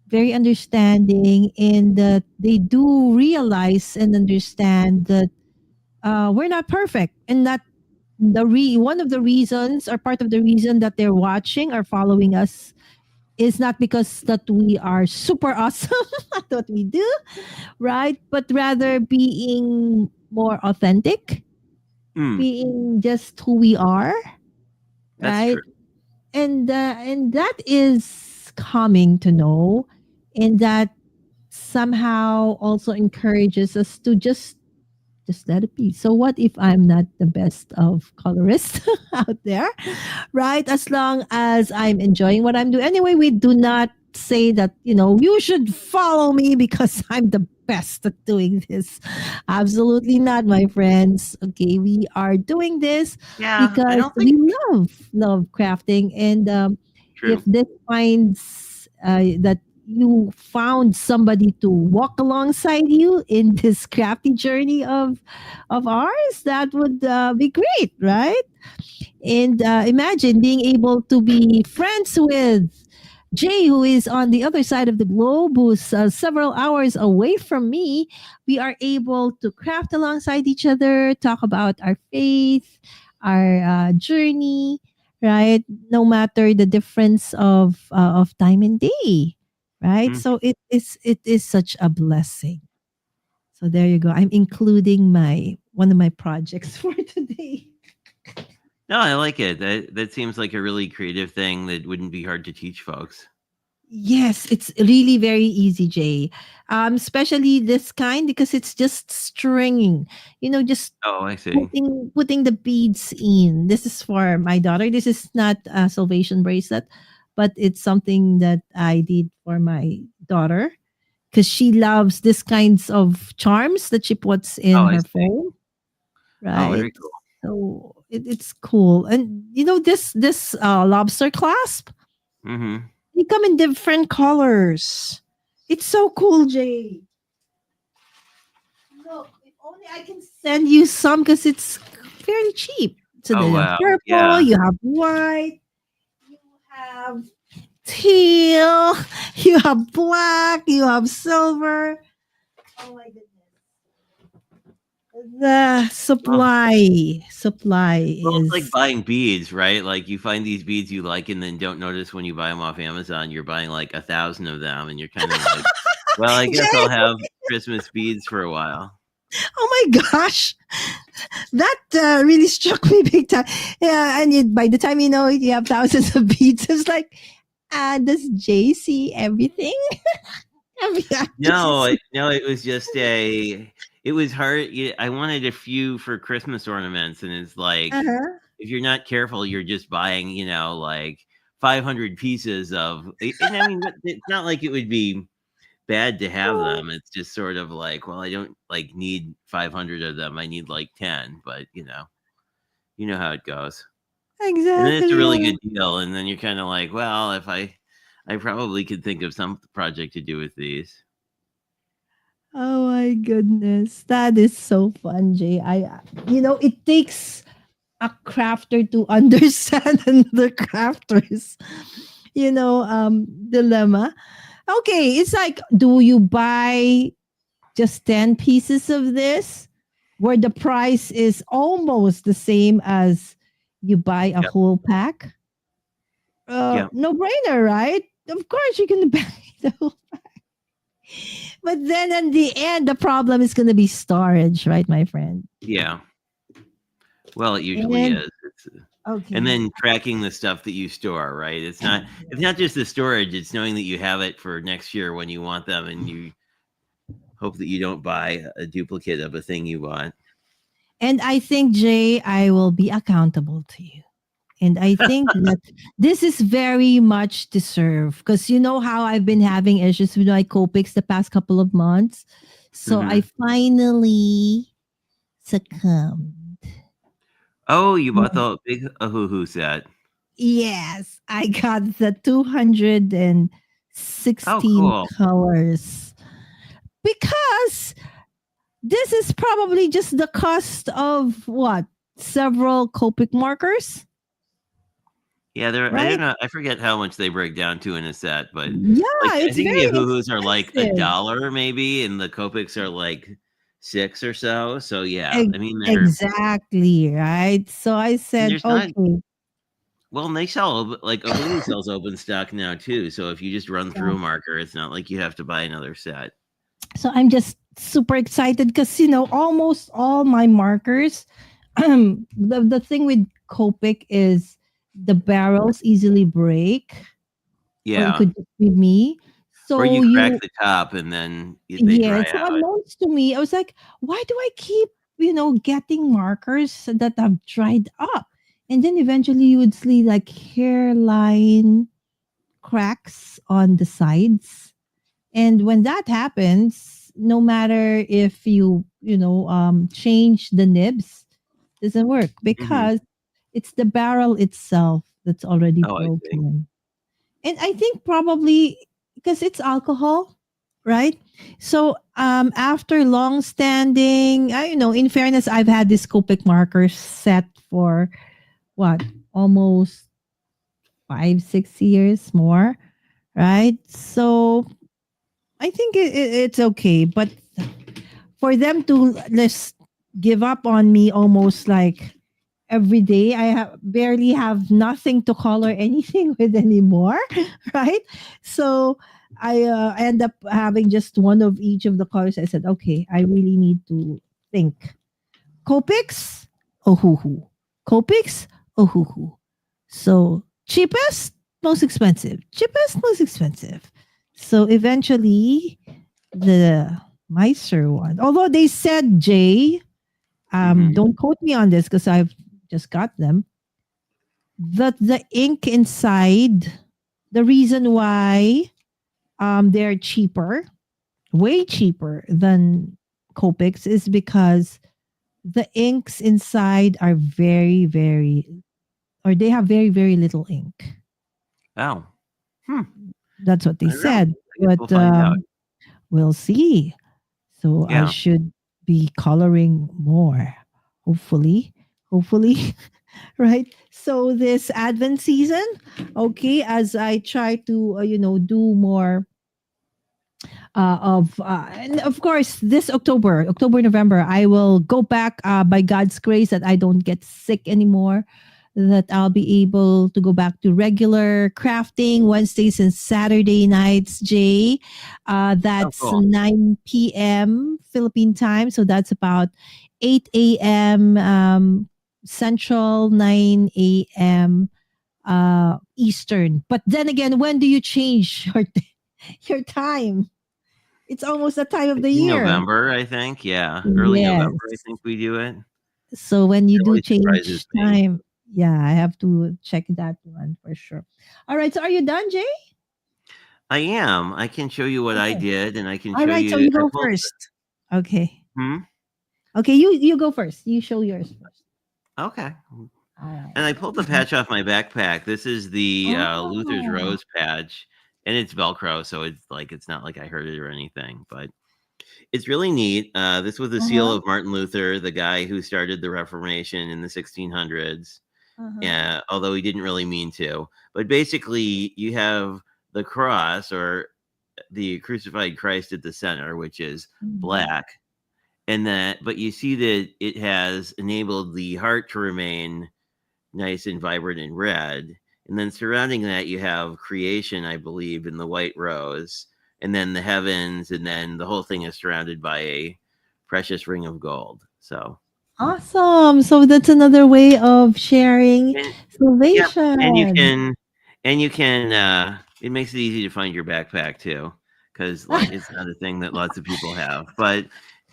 very understanding, and that they do realize and understand that we're not perfect, and that one of the reasons or part of the reason that they're watching or following us is not because that we are super awesome at what we do, right? But rather being more authentic, mm, being just who we are, that's true. right? And that is calming to know, and that somehow also encourages us to just let it be. So what if I'm not the best of colorists out there, right? As long as I'm enjoying what I'm doing. Anyway, we do not say that, you should follow me because I'm the best at doing this. Absolutely not, my friends. Okay, we are doing this Yeah, I because don't think we love crafting, and if true. this finds that you found somebody to walk alongside you in this crafty journey of ours, that would be great, right? And imagine being able to be friends with Jay, who is on the other side of the globe, who's several hours away from me. We are able to craft alongside each other, talk about our faith, our journey, right? No matter the difference of time and day, right? Mm. So it is such a blessing. So there you go. I'm including my one of my projects for today. No, I like it. That seems like a really creative thing that wouldn't be hard to teach folks. Yes, it's really very easy, Jay. Especially this kind because it's just stringing. Just Oh, I see. putting the beads in. This is for my daughter. This is not a salvation bracelet, but it's something that I did for my daughter because she loves this kinds of charms that she puts Oh, in I her see. phone, Oh, right? very cool. So it's cool. And this lobster clasp. Hmm. They come in different colors. It's so cool, Jay. Look, if only I can send you some because it's fairly cheap. So Oh, then you have wow. purple, Yeah. you have white, you have teal, you have black, you have silver. Oh my goodness. The Well, supply it's like is buying beads, right? Like you find these beads you like, and then don't notice when you buy them off Amazon. You're buying like 1,000 of them, and you're kind of like, well, I guess I'll Jay. have Christmas beads for a while. Oh my gosh. That really struck me big time. Yeah, and by the time you know it, you have thousands of beats. It's like, does Jay see everything? Have you actually No, seen? no, it was just a. It was hard. I wanted a few for Christmas ornaments, and it's like Uh-huh. if you're not careful, you're just buying, like 500 pieces of. And I mean, it's not like it would be bad to have Oh, them. It's just sort of like, well, I don't like need 500 of them. I need like 10, but you know how it goes. And then it's a exactly. really Oh. good deal, and then you're kind of like, well, if I probably could think of some project to do with these. Oh my goodness. That is so fun, Jay. It takes a crafter to understand another crafter's, dilemma. Okay, it's like, do you buy just 10 pieces of this where the price is almost the same as you buy a Yep. whole pack? Yeah. No brainer, right? Of course you can buy the whole. But then in the end, the problem is going to be storage, right, my friend? Yeah. Well, it usually And is. And okay, then tracking the stuff that you store, right? It's not just the storage, it's knowing that you have it for next year when you want them, and you hope that you don't buy a duplicate of a thing you bought. and I think Jay, I will be accountable to you And I think that this is very much deserved because you know how I've been having issues with my Copics the past couple of months. So I Mhm. finally succumbed. Oh, you bought the big Ahuhu set. Yes, I got the 216 Oh, cool. colors because this is probably just the cost of what? Several Copic markers, Yeah, I don't right? know. I forget how much they break down to in a set, but like Yeah, I it's think the very Ahuhus are like a expensive. dollar maybe, and the Copics are like 6 or so. So yeah, Ex- I mean exactly, right? So I and said, there's not okay. well, and they sell like Ahuhu sells open stock now too. So if you just run Yeah. through a marker, it's not like you have to buy another set. So I'm just super excited because, almost all my markers, the thing with Copic is the barrels easily break, or it Yeah, could just be me. or So you crack you, the top and then they yeah, dry so out. unknowns to me, I was like, why do I keep, getting markers that have dried up? And then eventually you would see like hairline cracks on the sides. And when that happens, no matter if change the nibs, doesn't work Hmm. because it's the barrel itself that's already Oh, I see. broken. And I think probably because it's alcohol, right? So after long standing, in fairness, I've had this Copic marker set for what, almost 5 6 years more, right? So I think it's okay, but for them to just give up on me almost like every day, I barely have nothing to color anything with anymore, right? So I end up having just one of each of the colors. I said, okay, I really need to think. Copics, oh hoo hoo. Copics, oh hoo hoo. So cheapest, most expensive. Cheapest, most expensive. So eventually, the Meister one. Although they said Jay, Hmm. don't quote me on this because I've just got them. That the ink inside, the reason why they're cheaper, way cheaper than Copics, is because the inks inside are very, very, or they have very, very little ink. Oh, hmm. That's what they I don't know. said. I guess we'll But find out. we'll see. So I Yeah. should be coloring more. Hopefully. Hopefully. Right. So this Advent season, okay, as I try to, do more and of course this October, November, I will go back by God's grace that I don't get sick anymore, that I'll be able to go back to regular crafting Wednesdays and Saturday nights, Jay. Oh, That's cool. 9 p.m. Philippine time, so that's about 8 a.m. Central, 9 a.m. Eastern. But then again, when do you change your time? It's almost the time of the In year. November, I think. Yeah, early November, I Yes. think we do it. So when you It do always surprises change me. time, yeah, I have to check that one for sure. All right. So are you done, Jay? I am. I can show you what I Okay. did, and I can All show right. So you. you I go pulled. first. Okay. Hmm? Okay. You go first. You show yours first. Okay. All right. And I pulled the patch off my backpack. This is the Luther's Oh. Rose patch, and it's Velcro, so it's not like I hurt it or anything, but it's really neat. This was the seal Uh-huh. of Martin Luther, the guy who started the Reformation in the 1600s. Uh-huh. Yeah, although he didn't really mean to. But basically, you have the cross or the crucified Christ at the center, which is Mhm. black, and but you see that it has enabled the heart to remain nice and vibrant and red. And then surrounding that, you have creation, I believe, in the white rose, and then the heavens, and then the whole thing is surrounded by a precious ring of gold. So, Awesome. So that's another way of sharing and yeah, and you salvation. can, it makes it easy to find your backpack too, because like it's not a thing that lots of people have. But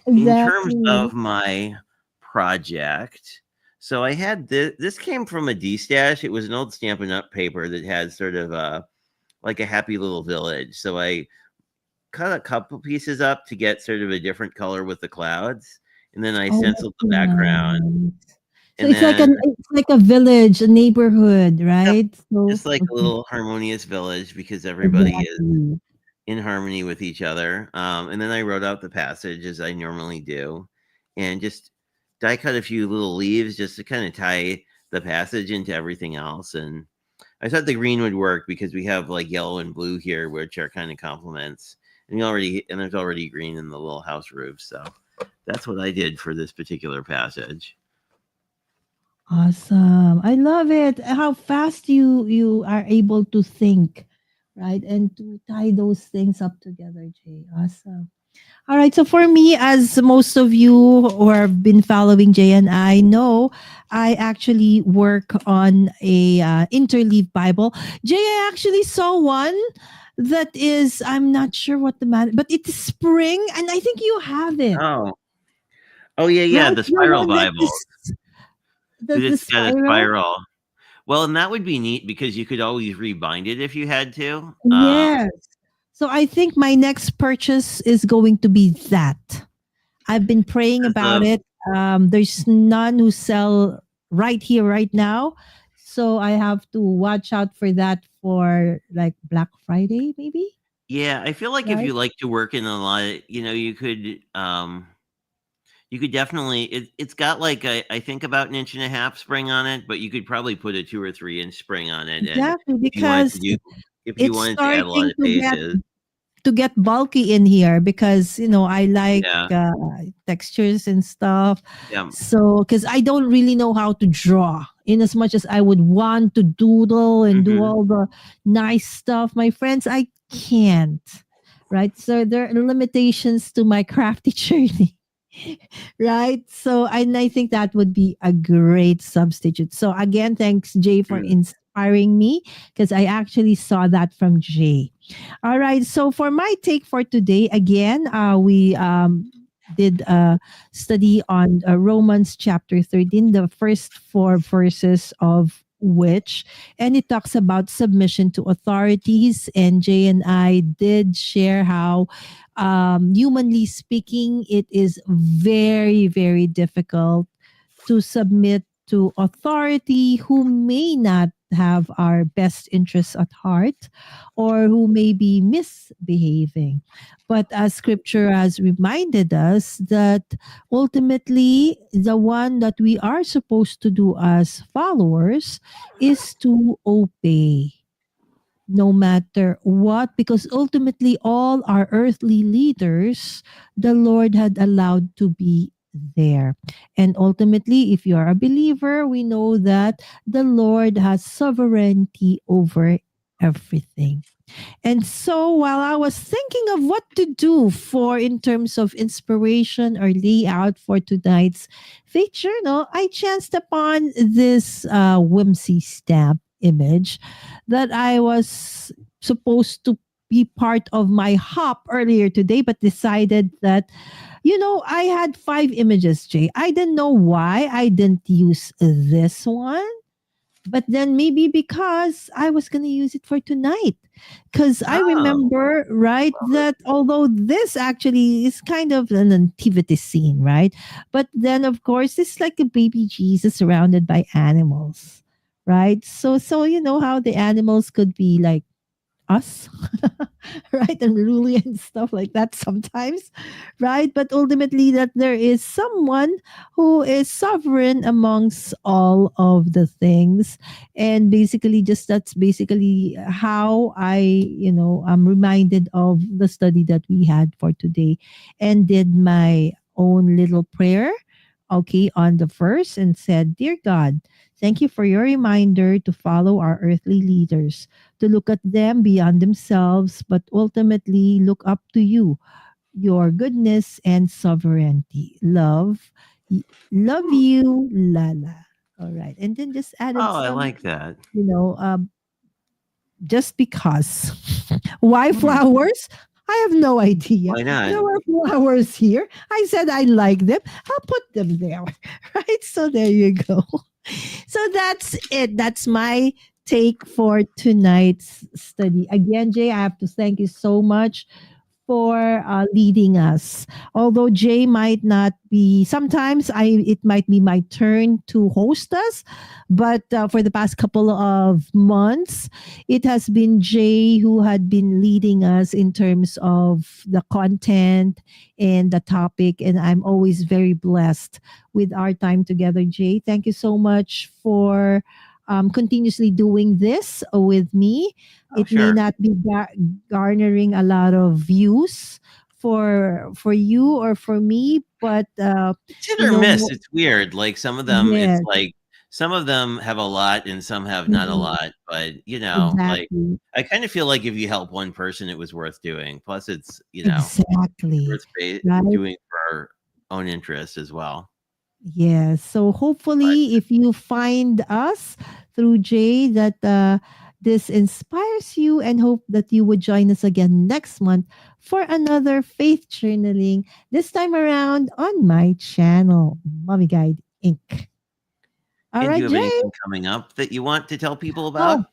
in terms Exactly. of my project, So I had this. This came from a D stash. It was an old Stampin' Up paper that had sort of like a happy little village. So I cut a couple pieces up to get sort of a different color with the clouds, and then I Oh, stenciled the that's background, nice. So and then it's like a village, a neighborhood, yep, right? So just like a okay, little harmonious village because everybody is exactly. in harmony with each other. And then I wrote out the passage as I normally do, and just die cut a few little leaves just to kind of tie the passage into everything else. And I thought the green would work because we have like yellow and blue here, which are kind of complements. And there's already green in the little house roof, so that's what I did for this particular passage. Awesome. I love it. How fast you are able to think, right? And to tie those things up together, Jay. Awesome. All right. So for me, as most of you who have been following Jay and I know, I actually work on a interleaf Bible. Jay, I actually saw one that is, I'm not sure what the man, but it's spring, and I think you have it, Oh, oh yeah, yeah, right? the The spiral one that Bible. is the It's got a spiral. spiral. Well, and that would be neat because you could always rebind it if you had to. Yes. So I think my next purchase is going to be that. I've been praying Because about it. There's none who sell right here, right now. So I have to watch out for that for like Black Friday, maybe. yeah, I feel like if Right? you like to work in a lot, you could definitely. It's got like I think about an inch and a half spring on it, but you could probably put a 2 or 3 inch spring on it, and Exactly, if you wanted to because do, if you it's wanted to add a lot starting of pages, to get bulky in here because I like yeah, textures and stuff. yeah, So because I don't really know how to draw in as much as I would want to doodle and do hmm all the nice stuff, my friends, I can't. Right, so there are limitations to my crafty journey. Right, so and I think that would be a great substitute. So again, thanks Jay for mm, inspiring me, because I actually saw that from Jay. All right. So for my take for today, again, we did a study on Romans chapter 13, the first four verses of which, and it talks about submission to authorities. And Jay and I did share how, humanly speaking, it is very, very difficult to submit to authority who may not have our best interests at heart or who may be misbehaving. But as scripture has reminded us that ultimately the one that we are supposed to do as followers is to obey no matter what, because ultimately all our earthly leaders the Lord had allowed to be there. And ultimately, if you are a believer, we know that the Lord has sovereignty over everything. And so while I was thinking of what to do for in terms of inspiration or layout for tonight's faith journal, I chanced upon this whimsy stamp image that I was supposed to be part of my hop earlier today, but decided that, I had 5 images, Jay. I didn't know why I didn't use this one, but then maybe because I was going to use it for tonight. Because I oh, remember, right, that although this actually is kind of an nativity scene, right? But then, of course, it's like a baby Jesus surrounded by animals, right? So you know how the animals could be like us, right? And ruling and stuff like that sometimes, right? But ultimately, that there is someone who is sovereign amongst all of the things. And basically, just that's basically how I'm reminded of the study that we had for today and did my own little prayer. Okay, on the verse and said, Dear God, thank you for your reminder to follow our earthly leaders, to look at them beyond themselves, but ultimately look up to you, your goodness and sovereignty. Y- love you, Lala. All right. And then just added oh, I some, like that. you know, um, just because. Why Hmm, flowers? I have no idea. why not? There were flowers here. I said I like them. I'll put them there. Right? So there you go. So that's it. That's my take for tonight's study. Again, Jay, I have to thank you so much for leading us. Although Jay might not be, sometimes it might be my turn to host us, but for the past couple of months, it has been Jay who had been leading us in terms of the content and the topic, and I'm always very blessed with our time together. Jay, thank you so much for continuously doing this with me. Oh, It may sure. not be garnering a lot of views for you or for me, but It's hit you or know, miss. It's weird. Like some of them, it's yes, like some of them have a lot and some have not a mhm, lot. But like exactly, I kind of feel like if you help one person, it was worth doing. Plus, it's exactly, worth right. doing for our own interest as well. Yes. So But hopefully, if you find us through Jay, that this inspires you, and hope that you would join us again next month for another faith journaling, this time around on my channel, Mommy Guide Inc. All and do right, you have Jay. anything coming up that you want to tell people Oh, about?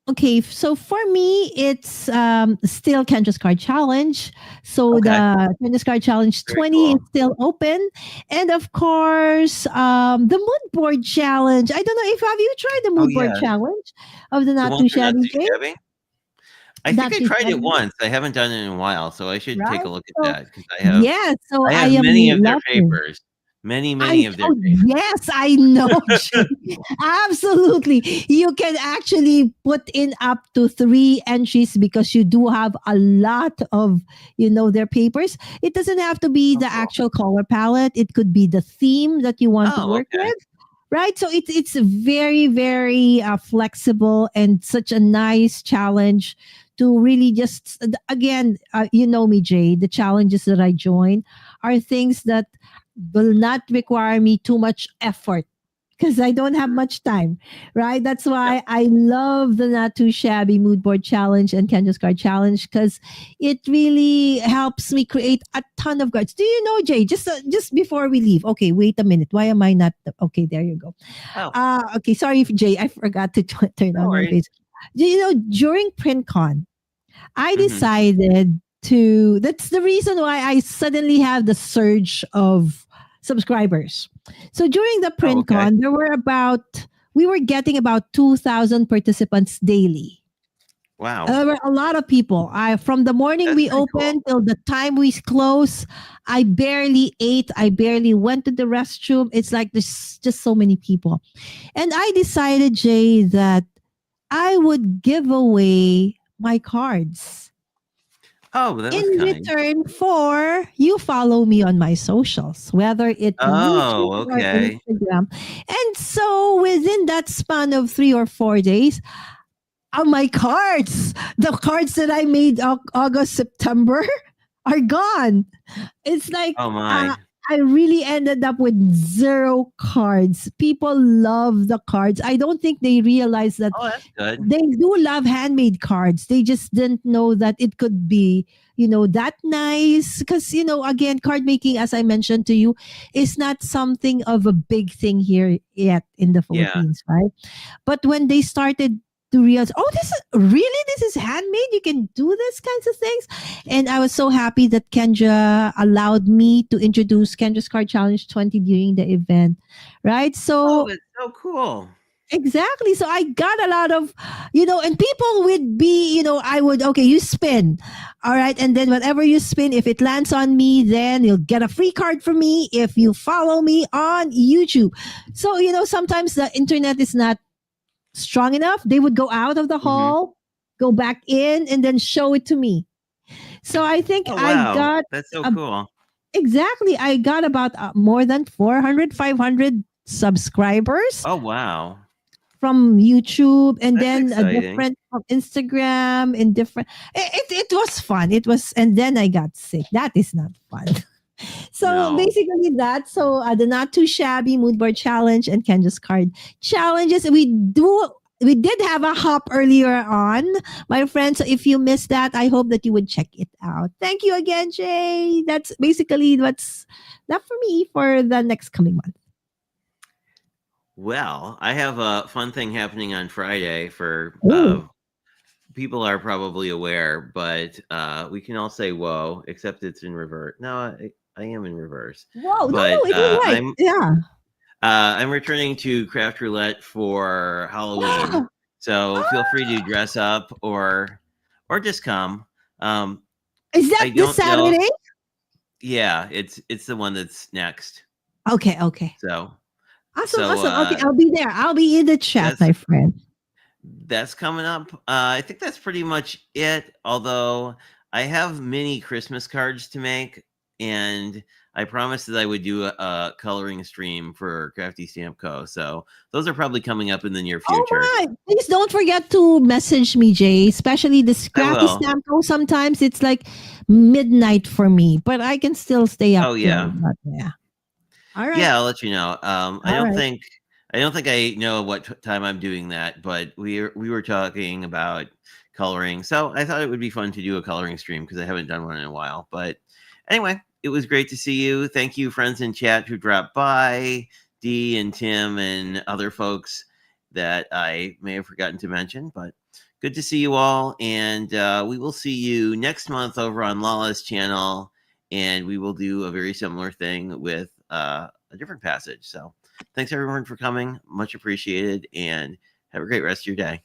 okay, so for me, it's still Kendra's Card Challenge. So Okay, the Kendra's Card Challenge very 20 is cool. still open. And of course, the Mood Board Challenge. I don't know if have you tried the Oh Mood Board yeah, Challenge of the the Not one Too for not Shabby too Jay? shabby. I think Not I Too tried it Shabby, once. I haven't done it in a while, so I should take right? a look at So that because yeah, so I I have am many of their loving. papers. Many of their papers. Yes, I know, Jay. Absolutely. You can actually put in up to 3 entries because you do have a lot of, their papers. It doesn't have to be Oh, the cool. actual color palette. It could be the theme that you want to Oh, work okay. with. Right. So it's very, very flexible and such a nice challenge to really just, again, you know me, Jay, the challenges that I join are things that will not require me too much effort because I don't have much time, right? That's Yep. why I love the Not Too Shabby Mood Board Challenge and Candace Card Challenge because it really helps me create a ton of cards. Do you know, Jay? Just before we leave. Okay, wait a minute. Why am I not? Okay, there you go. Oh, Okay, sorry, Jay. I forgot to turn no on my worries. face. Do you know during PrintCon, I Mhm. decided to. That's the reason why I suddenly have the surge of subscribers. So during the Oh, okay. PrintCon, we were getting about 2,000 participants daily. Wow. There were a lot of people. From the morning That's we pretty cool. opened till the time we close, I barely ate. I barely went to the restroom. It's like there's just so many people. And I decided, Jay, that I would give away my cards Oh, that in was kind. return for you follow me on my socials, whether it YouTube Oh, or okay. Instagram. And so within that span of 3 or 4 days, my cards, the cards that I made August, September, are gone. It's like Oh my. I really ended up with zero cards. People love the cards. I don't think they realize that Oh, that's good. they do love handmade cards. They just didn't know that it could be, that nice. Because, again, card making, as I mentioned to you, is not something of a big thing here yet in the Yeah. Philippines, right? But when they started to realize, oh, this is handmade. You can do this kinds of things. And I was so happy that Kendra allowed me to introduce Kendra's Card Challenge 20 during the event, right? Oh, So that's so cool. exactly. So I got a lot of, and people would be, I would, okay, you spin. All right. And then whatever you spin, if it lands on me, then you'll get a free card from me if you follow me on YouTube. So, sometimes the internet is not strong enough. They would go out of the Mhm. hall, go back in, and then show it to me. So I think Oh, I wow. got That's so a, cool. exactly, I got about more than 400, 500 subscribers Oh, wow. from YouTube, and That's then a exciting. different from Instagram and different. It was fun. It was, and then I got sick. That is not fun. So No. basically that. So the Not Too Shabby Mood Board Challenge and Kendra's Card Challenges. We did have a hop earlier on, my friends. So if you missed that, I hope that you would check it out. Thank you again, Jay. That's basically what's that for me for the next coming month. Well, I have a fun thing happening on Friday for Oh, people are probably aware, but we can all say whoa, except it's in reverse. No, I am in reverse. whoa! No, But no, it was right. Yeah. I'm returning to Craft Roulette for Halloween. So feel free to dress up or just come. Um, Is that I this don't know. Saturday? Yeah, it's the one that's next. Okay, okay. So Awesome, so awesome. Okay, I'll be there. I'll be in the chat, that's my friend. that's coming up. I think that's pretty much it. Although I have mini Christmas cards to make, and I promised that I would do a coloring stream for Crafty Stamp Co. So those are probably coming up in the near All future. right. Please don't forget to message me, Jay, especially the I Scrappy will. Stampo. Sometimes it's like midnight for me, but I can still stay up Oh till, yeah, but yeah. All right. yeah. I'll let you know. All right. I don't think I know what time I'm doing that, but we were talking about coloring, so I thought it would be fun to do a coloring stream because I haven't done one in a while. But anyway, it was great to see you. Thank you, friends in chat who dropped by, Dee and Tim and other folks that I may have forgotten to mention. But good to see you all, and we will see you next month over on Lala's channel, and we will do a very similar thing with a different passage. So thanks everyone for coming. Much appreciated, and have a great rest of your day.